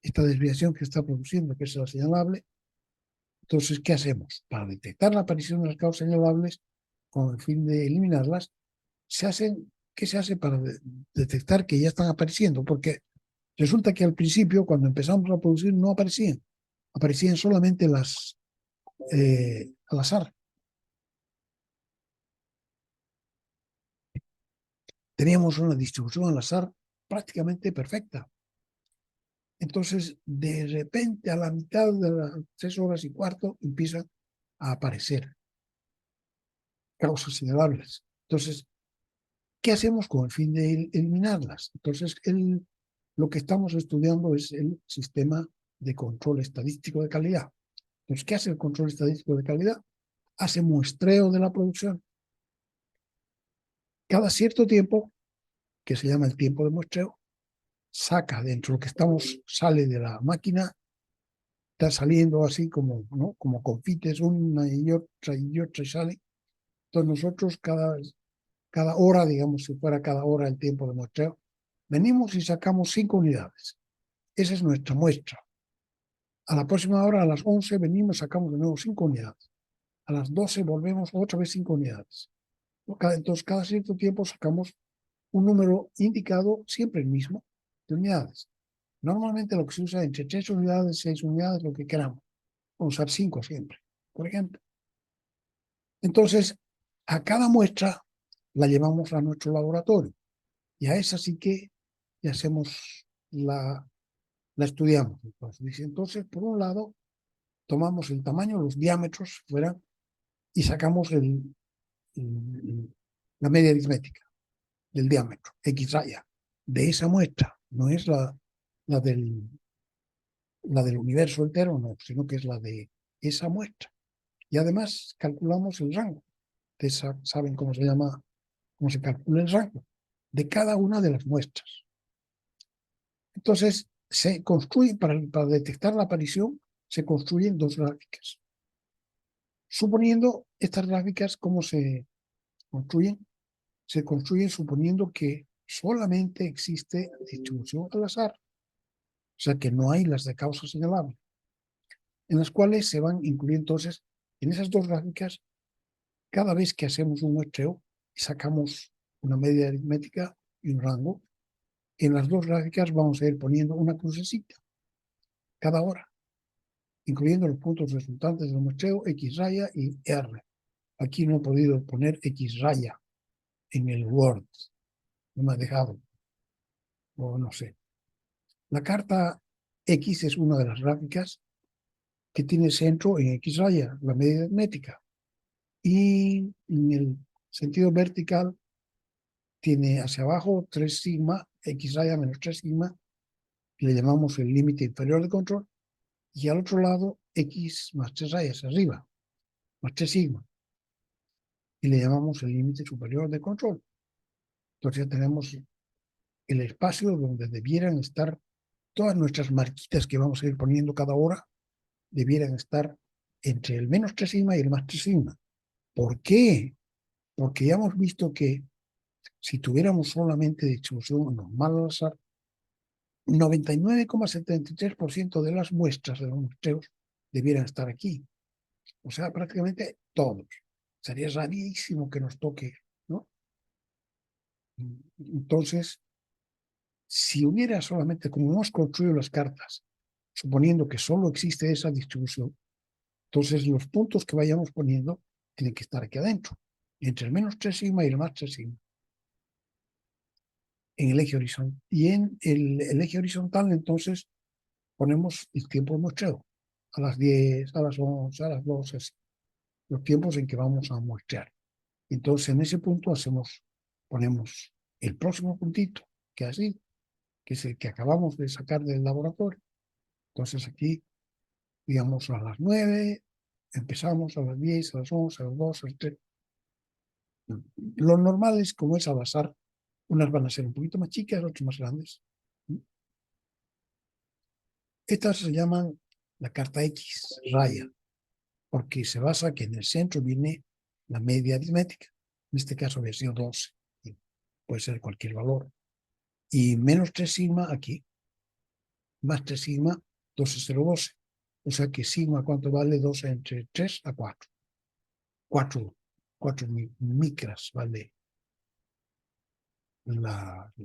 desviación que está produciendo, que es la señalable. Entonces, ¿qué hacemos? Para detectar la aparición de las causas señalables, con el fin de eliminarlas, ¿qué se hace para detectar que ya están apareciendo? Porque resulta que al principio, cuando empezamos a producir, no aparecían solamente las al azar. Teníamos una distribución al azar prácticamente perfecta. Entonces, de repente, a la mitad de las 3 horas y cuarto, empiezan a aparecer causas señalables. Entonces, ¿qué hacemos con el fin de eliminarlas? Entonces, lo que estamos estudiando es el sistema de control estadístico de calidad. Entonces, ¿qué hace el control estadístico de calidad? Hace muestreo de la producción. Cada cierto tiempo, que se llama el tiempo de muestreo, saca dentro de lo que sale de la máquina, está saliendo así como, ¿no? Como confites, una y otra y sale. Entonces nosotros cada hora, digamos, si fuera cada hora el tiempo de muestreo, venimos y sacamos 5 unidades. Esa es nuestra muestra. A la próxima hora, a las 11, venimos, sacamos de nuevo 5 unidades. A las 12 volvemos otra vez 5 unidades. Entonces, cada cierto tiempo sacamos un número indicado, siempre el mismo, de unidades. Normalmente lo que se usa entre 3 unidades, 6 unidades, lo que queramos. Vamos a usar 5 siempre, por ejemplo. Entonces, a cada muestra la llevamos a nuestro laboratorio y a esa sí que le hacemos la estudiamos. Entonces, por un lado, tomamos el tamaño, los diámetros fuera y sacamos la media aritmética del diámetro, X raya, de esa muestra. No es la del universo entero, no, sino que es la de esa muestra. Y además calculamos el rango. Ustedes saben cómo se llama, cómo se calcula el rango de cada una de las muestras. Entonces, se construye, para detectar la aparición, se construyen 2 gráficas. Suponiendo estas gráficas, ¿cómo se construyen? Se construyen suponiendo que solamente existe distribución al azar, o sea que no hay las de causa señalable, en las cuales se van incluyendo. Entonces, en esas 2 gráficas, cada vez que hacemos un muestreo y sacamos una media aritmética y un rango, En las dos gráficas vamos a ir poniendo una crucecita cada hora, incluyendo los puntos resultantes del muestreo X raya y R. Aquí no he podido poner X raya en el Word, no me ha dejado, o no sé. La carta X es una de las gráficas que tiene centro en X raya, la media aritmética. Y en el sentido vertical tiene hacia abajo 3 sigma, X raya menos 3 sigma, que le llamamos el límite inferior de control, y al otro lado X más 3 rayas arriba, más 3 sigma, y le llamamos el límite superior de control. Entonces ya tenemos el espacio donde debieran estar todas nuestras marquitas que vamos a ir poniendo cada hora, debieran estar entre el menos 3 sigma y el más 3 sigma. ¿Por qué? Porque ya hemos visto que si tuviéramos solamente distribución normal al azar, 99,73% de las muestras de los muestreos debieran estar aquí. O sea, prácticamente todos. Sería rarísimo que nos toque, ¿no? Entonces, si hubiera solamente, como hemos construido las cartas, suponiendo que solo existe esa distribución, entonces los puntos que vayamos poniendo tienen que estar aquí adentro, entre el menos 3 sigma y el más 3 sigma, en el eje horizontal. Y en el eje horizontal, entonces, ponemos el tiempo de muestreo, a las 10, a las 11, a las 12, así, los tiempos en que vamos a muestrear. Entonces, en ese punto ponemos el próximo puntito, que así, que es el que acabamos de sacar del laboratorio. Entonces, aquí, digamos, a las 9, empezamos a las 10, a las 11, a las 12, a las 3. Lo normal es, como es al azar, unas van a ser un poquito más chicas, otras más grandes. Estas se llaman la carta X, raya, porque se basa que en el centro viene la media aritmética. En este caso había sido 12. Puede ser cualquier valor. Y menos 3 sigma aquí, más 3 sigma, 12,012. O sea que sigma, ¿cuánto vale? 12 entre 3 a 4. 4 micras vale el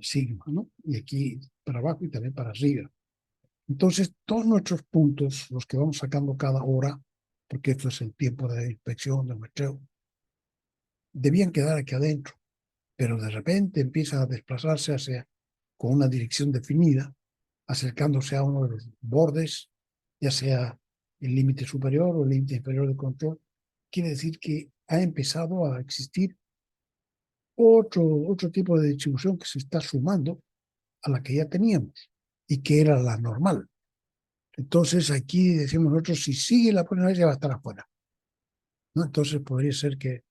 sigma, ¿no? Y aquí para abajo y también para arriba. Entonces, todos nuestros puntos, los que vamos sacando cada hora, porque esto es el tiempo de inspección, de muestreo, debían quedar aquí adentro, pero de repente empiezan a desplazarse con una dirección definida, acercándose a uno de los bordes, ya sea el límite superior o el límite inferior de control. Quiere decir que ha empezado a existir otro tipo de distribución que se está sumando a la que ya teníamos y que era la normal. Entonces aquí decimos nosotros, si sigue la polinomial ya va a estar afuera, ¿no? Entonces podría ser que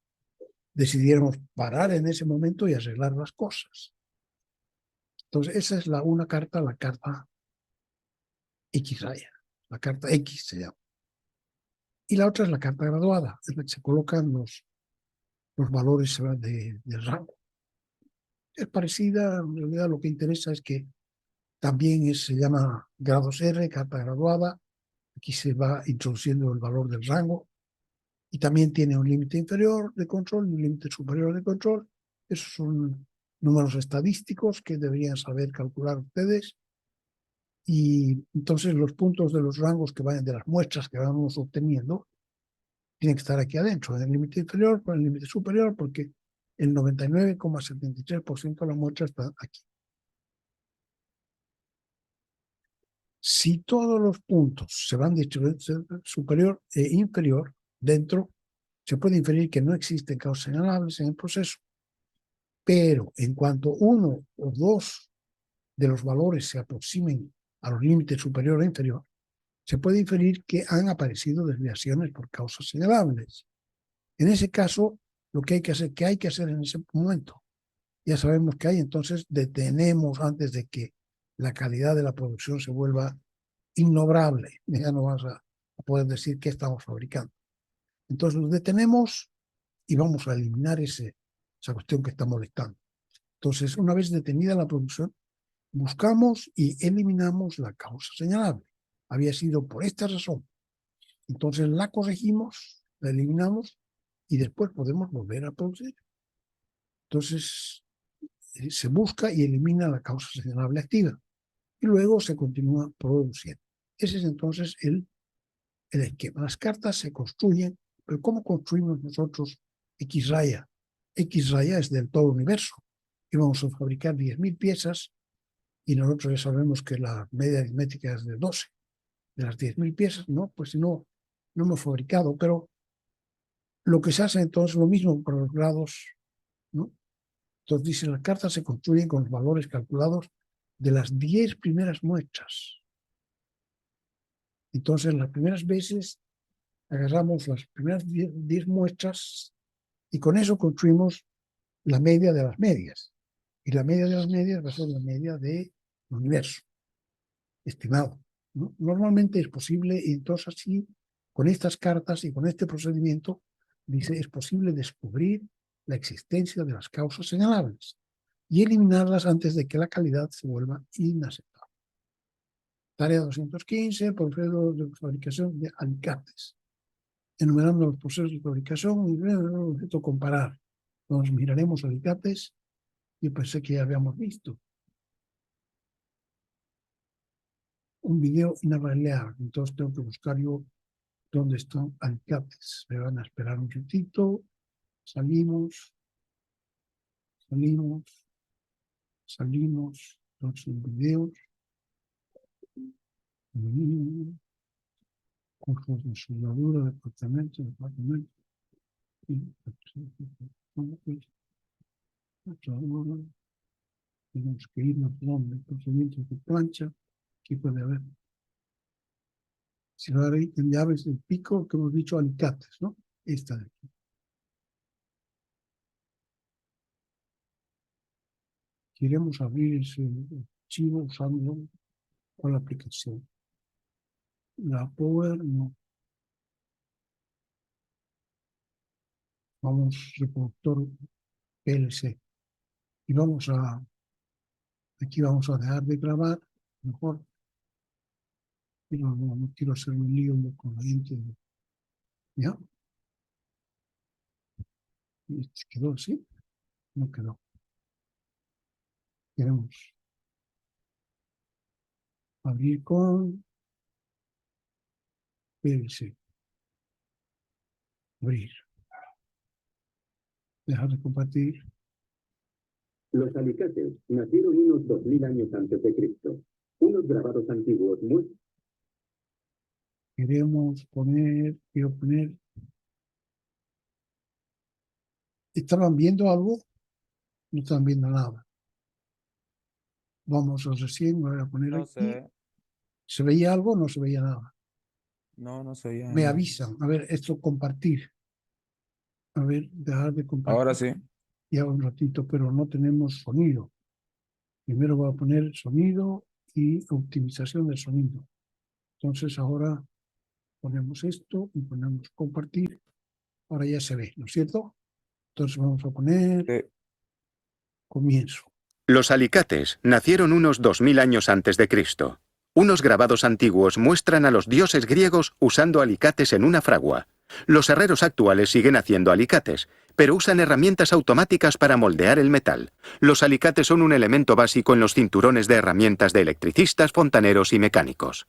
decidiéramos parar en ese momento y arreglar las cosas. Entonces esa es la carta X raya, la carta X se llama. Y la otra es la carta graduada, es la que se colocan los valores del rango. Es parecida, en realidad lo que interesa es que también se llama grados R, carta graduada. Aquí se va introduciendo el valor del rango y también tiene un límite inferior de control y un límite superior de control. Esos son números estadísticos que deberían saber calcular ustedes. Y entonces los puntos de los rangos que vayan de las muestras que vamos obteniendo tienen que estar aquí adentro, en el límite inferior con el límite superior, porque el 99,73% de la muestra está aquí. Si todos los puntos se van distribuyendo superior e inferior dentro, se puede inferir que no existen causas señalables en el proceso. Pero en cuanto uno o dos de los valores se aproximen a los límites superior e inferior, se puede inferir que han aparecido desviaciones por causas señalables. En ese caso, lo que hay que hacer, ¿qué hay que hacer en ese momento? Ya sabemos que hay, entonces detenemos antes de que la calidad de la producción se vuelva innobrable. Ya no vamos a poder decir qué estamos fabricando. Entonces lo detenemos y vamos a eliminar esa cuestión que está molestando. Entonces, una vez detenida la producción, buscamos y eliminamos la causa señalable. Había sido por esta razón. Entonces la corregimos, la eliminamos y después podemos volver a producir. Entonces, se busca y elimina la causa señalable activa. Y luego se continúa produciendo. Ese es entonces el esquema. Las cartas se construyen, pero ¿cómo construimos nosotros X raya? X raya es del todo universo. Y vamos a fabricar 10.000 piezas y nosotros ya sabemos que la media aritmética es de 12. De las 10.000 piezas, no, pues si no hemos fabricado, pero lo que se hace entonces es lo mismo para los grados, ¿no? Entonces dice, las cartas se construyen con los valores calculados de las 10 primeras muestras. Entonces, las primeras veces agarramos las primeras 10 muestras y con eso construimos la media de las medias. Y la media de las medias va a ser la media del universo, estimado, ¿no? Normalmente es posible, y entonces así, con estas cartas y con este procedimiento, dice, es posible descubrir la existencia de las causas señalables y eliminarlas antes de que la calidad se vuelva inaceptable. Tarea 215, proceso de fabricación de alicates. Enumerando los procesos de fabricación y objeto comparar. Entonces miraremos alicates. Yo pensé que ya habíamos visto un video inavaliable. Entonces tengo que buscar yo dónde están alicates. Me van a esperar un ratito. Salimos. Entonces en videos. Cursos de soldadura, departamento. Tenemos que irnos donde procedimientos de plancha. Aquí puede haber. Si va a ir en llaves del pico, que hemos dicho alicates, ¿no? Esta de aquí. Queremos abrir ese archivo usando con la aplicación. La Power no. Vamos reproductor PLC. Y aquí vamos a dejar de grabar, mejor. No quiero hacer un lío con la gente. ¿Ya? ¿Quedó así? No quedó. Queremos abrir con PLC. Abrir. Dejar de compartir. Los alicates nacieron unos 2000 años antes de Cristo. Unos grabados antiguos muy... Quiero poner. ¿Estaban viendo algo? No están viendo nada. Vamos a recién, voy a poner No aquí. sé. ¿Se veía algo o no se veía nada? No se veía Me nada. avisan. A ver, esto compartir. A ver, dejar de compartir. Ahora sí. Ya un ratito, pero no tenemos sonido. Primero voy a poner sonido y optimización del sonido. Entonces ahora ponemos esto y ponemos compartir. Ahora ya se ve, ¿no es cierto? Entonces vamos a poner comienzo. Los alicates nacieron unos 2000 años antes de Cristo. Unos grabados antiguos muestran a los dioses griegos usando alicates en una fragua. Los herreros actuales siguen haciendo alicates, pero usan herramientas automáticas para moldear el metal. Los alicates son un elemento básico en los cinturones de herramientas de electricistas, fontaneros y mecánicos.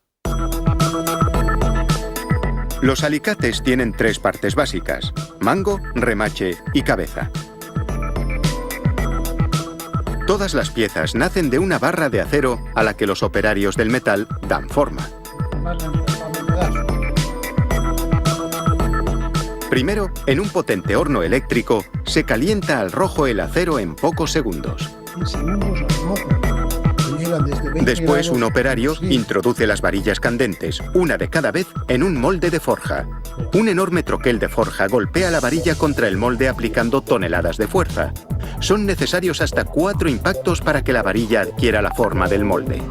Los alicates tienen 3 partes básicas: mango, remache y cabeza. Todas las piezas nacen de una barra de acero a la que los operarios del metal dan forma. Primero, en un potente horno eléctrico, se calienta al rojo el acero en pocos segundos. Después, un operario introduce las varillas candentes, una de cada vez, en un molde de forja. Un enorme troquel de forja golpea la varilla contra el molde aplicando toneladas de fuerza. Son necesarios hasta 4 impactos para que la varilla adquiera la forma del molde.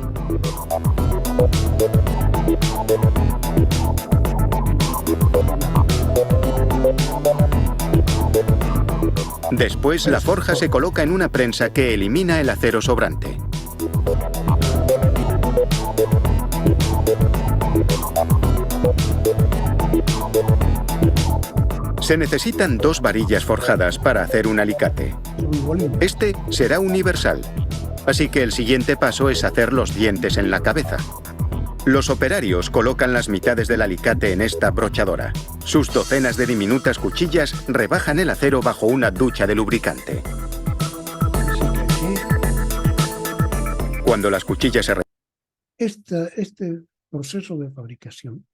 Después, la forja se coloca en una prensa que elimina el acero sobrante. Se necesitan 2 varillas forjadas para hacer un alicate. otro igualito. Este será universal. Así que el siguiente paso es hacer los dientes en la cabeza. Los operarios colocan las mitades del alicate en esta brochadora. Sus docenas de diminutas cuchillas rebajan el acero bajo una ducha de lubricante. Así que aquí, Cuando las cuchillas se este proceso de fabricación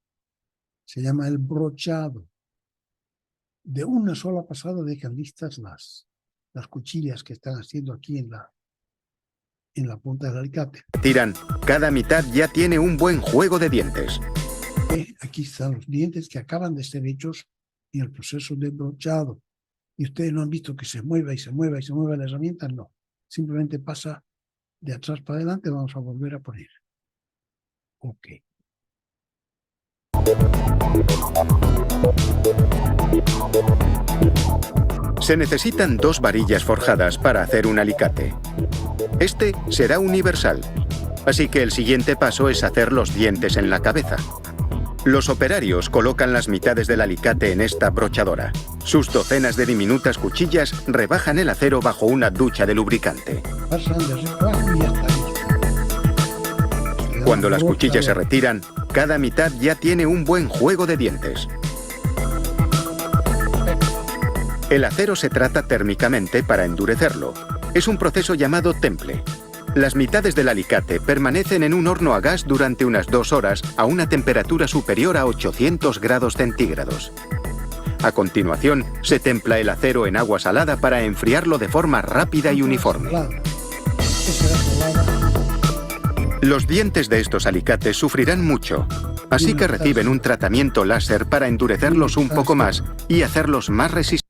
se llama el brochado. De una sola pasada dejan listas las cuchillas que están haciendo aquí en la punta del alicate. retiran, cada mitad ya tiene un buen juego de dientes. Aquí están los dientes que acaban de ser hechos en el proceso de brochado. Y ustedes no han visto que se mueva y se mueva y se mueva la herramienta, no. Simplemente pasa de atrás para adelante. Vamos a volver a poner. Ok. Se necesitan 2 varillas forjadas para hacer un alicate. Este será universal. Así que el siguiente paso es hacer los dientes en la cabeza. Los operarios colocan las mitades del alicate en esta brochadora. Sus docenas de diminutas cuchillas rebajan el acero bajo una ducha de lubricante. Pasan de arriba abajo y ya está listo. Cuando las cuchillas se retiran, cada mitad ya tiene un buen juego de dientes. El acero se trata térmicamente para endurecerlo. Es un proceso llamado temple. Las mitades del alicate permanecen en un horno a gas durante unas 2 horas a una temperatura superior a 800 grados centígrados. A continuación, se templa el acero en agua salada para enfriarlo de forma rápida y uniforme. Los dientes de estos alicates sufrirán mucho, así que reciben un tratamiento láser para endurecerlos un poco más y hacerlos más resistentes.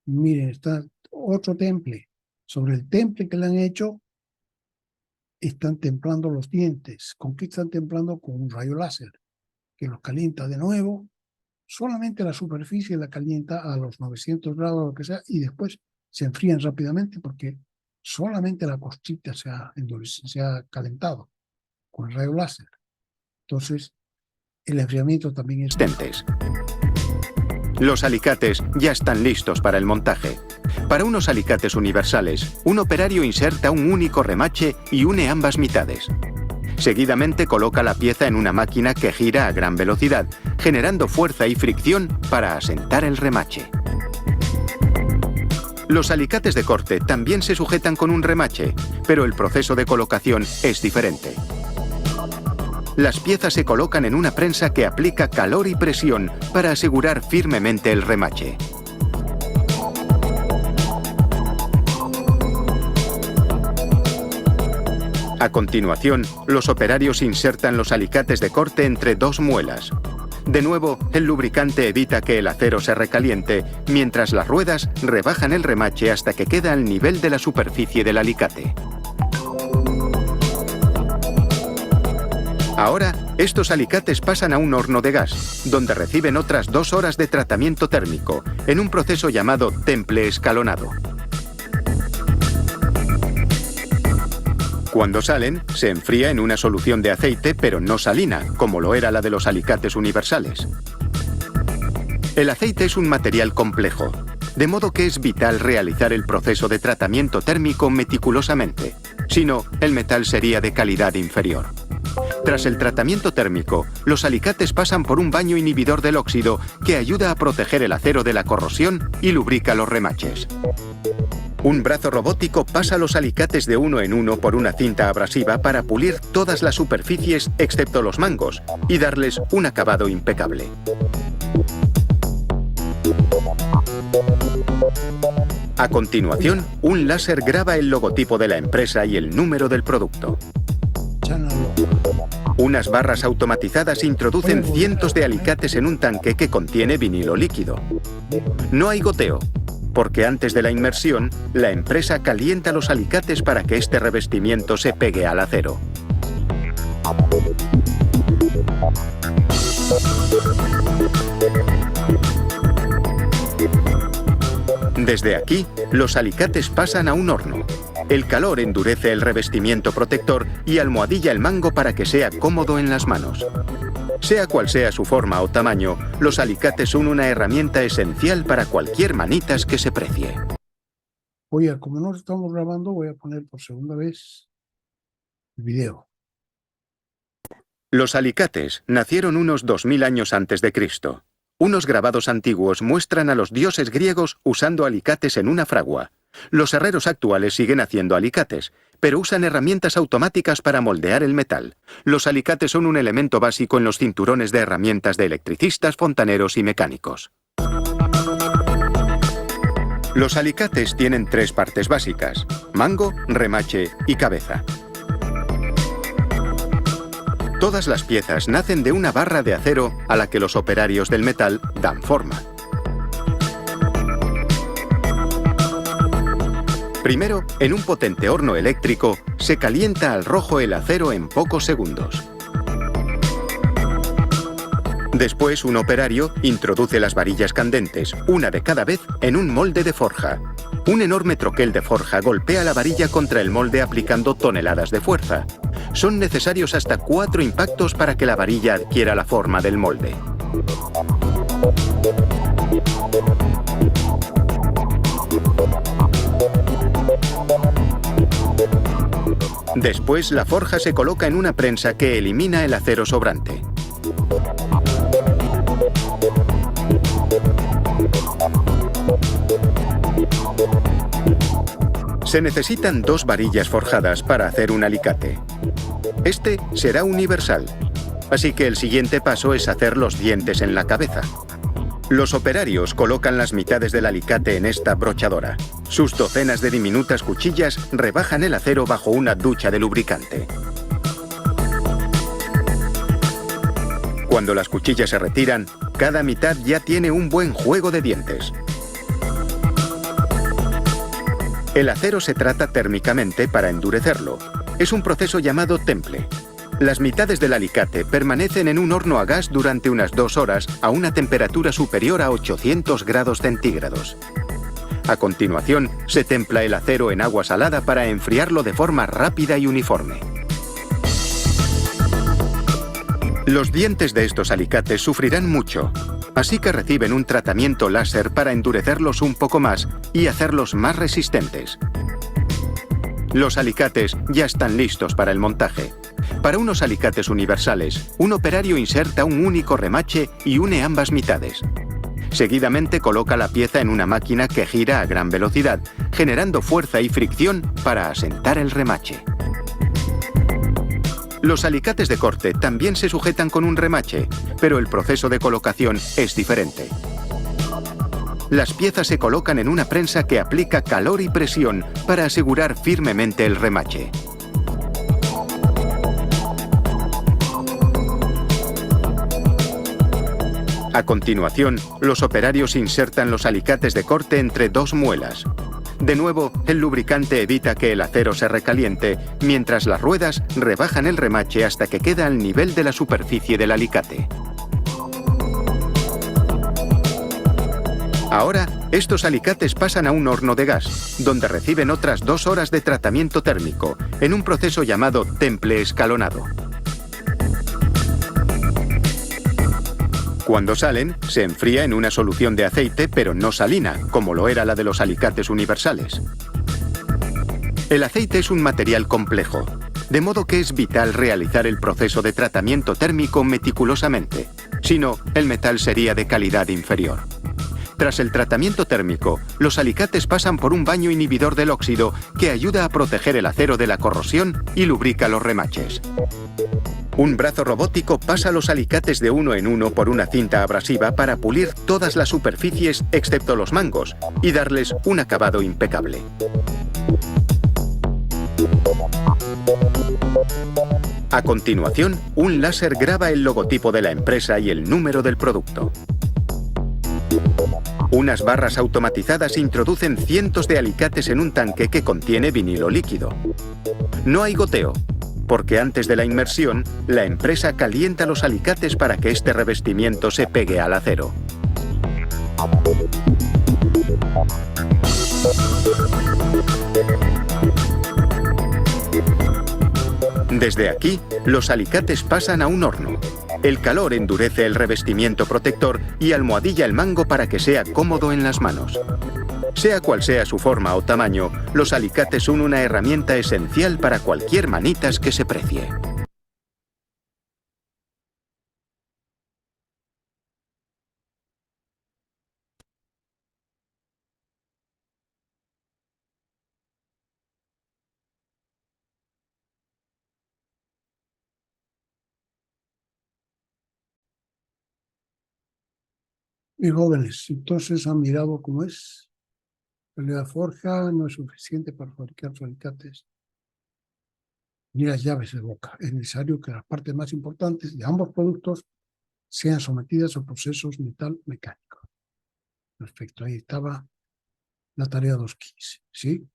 Miren, está otro temple. Sobre el temple que le han hecho, están templando los dientes. ¿Con qué están templando? Con un rayo láser, que los calienta de nuevo. Solamente la superficie la calienta a los 900 grados, lo que sea, y después se enfrían rápidamente porque solamente la costita se ha calentado con el rayo láser. Entonces, el enfriamiento también es... Los alicates ya están listos para el montaje. Para unos alicates universales, un operario inserta un único remache y une ambas mitades. Seguidamente coloca la pieza en una máquina que gira a gran velocidad, generando fuerza y fricción para asentar el remache. Los alicates de corte también se sujetan con un remache, pero el proceso de colocación es diferente. Las piezas se colocan en una prensa que aplica calor y presión para asegurar firmemente el remache. A continuación, los operarios insertan los alicates de corte entre 2 muelas. De nuevo, el lubricante evita que el acero se recaliente, mientras las ruedas rebajan el remache hasta que queda al nivel de la superficie del alicate. Ahora, estos alicates pasan a un horno de gas, donde reciben otras 2 horas de tratamiento térmico, en un proceso llamado temple escalonado. Cuando salen, se enfría en una solución de aceite, pero no salina, como lo era la de los alicates universales. El aceite es un material complejo, de modo que es vital realizar el proceso de tratamiento térmico meticulosamente, si no, el metal sería de calidad inferior. Tras el tratamiento térmico, los alicates pasan por un baño inhibidor del óxido que ayuda a proteger el acero de la corrosión y lubrica los remaches. Un brazo robótico pasa los alicates de uno en uno por una cinta abrasiva para pulir todas las superficies excepto los mangos y darles un acabado impecable. A continuación, un láser graba el logotipo de la empresa y el número del producto. Unas barras automatizadas introducen cientos de alicates en un tanque que contiene vinilo líquido. No hay goteo, porque antes de la inmersión, la empresa calienta los alicates para que este revestimiento se pegue al acero. Desde aquí, los alicates pasan a un horno. El calor endurece el revestimiento protector y almohadilla el mango para que sea cómodo en las manos. Sea cual sea su forma o tamaño, los alicates son una herramienta esencial para cualquier manitas que se precie. como no estamos grabando, voy a poner por segunda vez el video. Los alicates nacieron unos 2000 años antes de Cristo. Unos grabados antiguos muestran a los dioses griegos usando alicates en una fragua. Los herreros actuales siguen haciendo alicates, pero usan herramientas automáticas para moldear el metal. Los alicates son un elemento básico en los cinturones de herramientas de electricistas, fontaneros y mecánicos. Los alicates tienen 3 partes básicas: mango, remache y cabeza. Todas las piezas nacen de una barra de acero a la que los operarios del metal dan forma. Primero, en un potente horno eléctrico, se calienta al rojo el acero en pocos segundos. Después, un operario introduce las varillas candentes, una de cada vez, en un molde de forja. Un enorme troquel de forja golpea la varilla contra el molde aplicando toneladas de fuerza. Son necesarios hasta 4 impactos para que la varilla adquiera la forma del molde. Después, la forja se coloca en una prensa que elimina el acero sobrante. Se necesitan 2 varillas forjadas para hacer un alicate. Este será universal, así que el siguiente paso es hacer los dientes en la cabeza. Los operarios colocan las mitades del alicate en esta brochadora. Sus docenas de diminutas cuchillas rebajan el acero bajo una ducha de lubricante. Cuando las cuchillas se retiran, cada mitad ya tiene un buen juego de dientes. El acero se trata térmicamente para endurecerlo. Es un proceso llamado temple. Las mitades del alicate permanecen en un horno a gas durante unas 2 horas a una temperatura superior a 800 grados centígrados. A continuación, se templa el acero en agua salada para enfriarlo de forma rápida y uniforme. Los dientes de estos alicates sufrirán mucho, así que reciben un tratamiento láser para endurecerlos un poco más y hacerlos más resistentes. Los alicates ya están listos para el montaje. Para unos alicates universales, un operario inserta un único remache y une ambas mitades. Seguidamente coloca la pieza en una máquina que gira a gran velocidad, generando fuerza y fricción para asentar el remache. Los alicates de corte también se sujetan con un remache, pero el proceso de colocación es diferente. Las piezas se colocan en una prensa que aplica calor y presión para asegurar firmemente el remache. A continuación, los operarios insertan los alicates de corte entre 2 muelas. De nuevo, el lubricante evita que el acero se recaliente, mientras las ruedas rebajan el remache hasta que queda al nivel de la superficie del alicate. Ahora, estos alicates pasan a un horno de gas, donde reciben otras 2 horas de tratamiento térmico, en un proceso llamado temple escalonado. Cuando salen, se enfría en una solución de aceite, pero no salina, como lo era la de los alicates universales. El aceite es un material complejo, de modo que es vital realizar el proceso de tratamiento térmico meticulosamente, si no, el metal sería de calidad inferior. Tras el tratamiento térmico, los alicates pasan por un baño inhibidor del óxido que ayuda a proteger el acero de la corrosión y lubrica los remaches. Un brazo robótico pasa los alicates de uno en uno por una cinta abrasiva para pulir todas las superficies excepto los mangos y darles un acabado impecable. A continuación, un láser graba el logotipo de la empresa y el número del producto. Unas barras automatizadas introducen cientos de alicates en un tanque que contiene vinilo líquido. No hay goteo, porque antes de la inmersión, la empresa calienta los alicates para que este revestimiento se pegue al acero. Desde aquí, los alicates pasan a un horno. El calor endurece el revestimiento protector y almohadilla el mango para que sea cómodo en las manos. Sea cual sea su forma o tamaño, los alicates son una herramienta esencial para cualquier manitas que se precie. Y jóvenes, entonces han mirado cómo es. La forja no es suficiente para fabricar los alicates ni las llaves de boca. Es necesario que las partes más importantes de ambos productos sean sometidas a procesos metal-mecánicos. Perfecto, ahí estaba la tarea 2.15, ¿sí?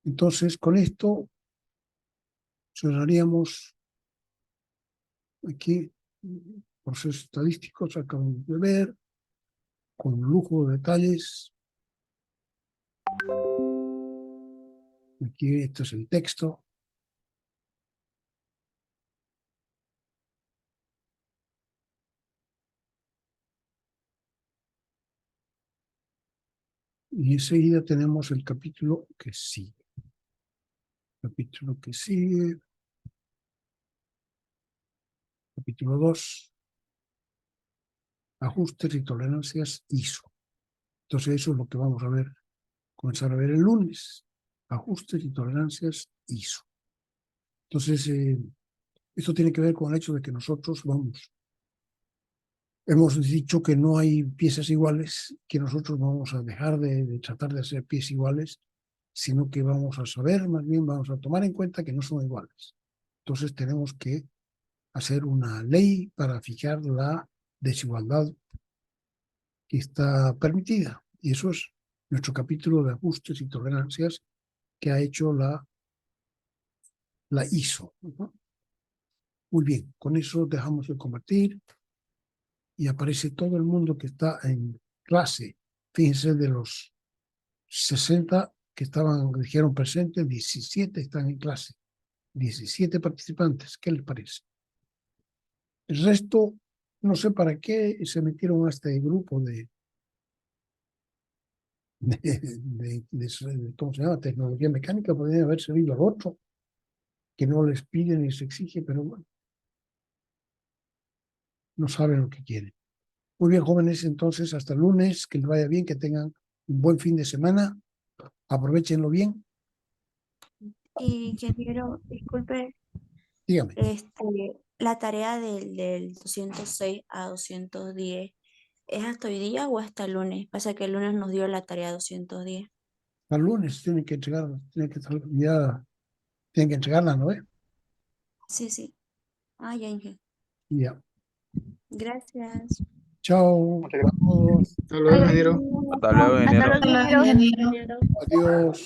Entonces, con esto cerraríamos aquí procesos estadísticos, acabamos de ver, con lujo de detalles. Aquí este es el texto. Y enseguida tenemos el capítulo que sigue. Capítulo que sigue. Capítulo 2. Ajustes y tolerancias ISO. Entonces eso es lo que vamos a ver, comenzar a ver el lunes. Ajustes y tolerancias ISO. Entonces, esto tiene que ver con el hecho de que nosotros hemos dicho que no hay piezas iguales, que nosotros vamos a dejar de tratar de hacer piezas iguales, sino que vamos a saber, más bien vamos a tomar en cuenta que no son iguales. Entonces tenemos que hacer una ley para fijar la desigualdad que está permitida. Y eso es nuestro capítulo de ajustes y tolerancias que ha hecho la ISO. Muy bien, con eso dejamos de compartir y aparece todo el mundo que está en clase. Fíjense, de los 60 que dijeron presentes, 17 están en clase. 17 participantes, ¿qué les parece? El resto, no sé para qué se metieron a este grupo de ¿cómo se llama? Tecnología mecánica, podrían haber servido al otro, que no les pide ni se exige, pero bueno, no saben lo que quieren. Muy bien, jóvenes, entonces hasta el lunes, que les vaya bien, que tengan un buen fin de semana, aprovechenlo bien. Ingeniero, disculpe, Dígame. la tarea del 206 a 210, ¿es hasta hoy día o hasta el lunes? Pasa que el lunes nos dio la tarea 210. Al lunes tienen que entregarla, ya tienen que entregarla, ¿no? Sí, sí. Ah, ya, ingeniero. Ya. Gracias. Chao. Muchas gracias. Vamos. Hasta luego, ingeniero. Hasta luego, ingeniero. Hasta luego, ingeniero. Adiós.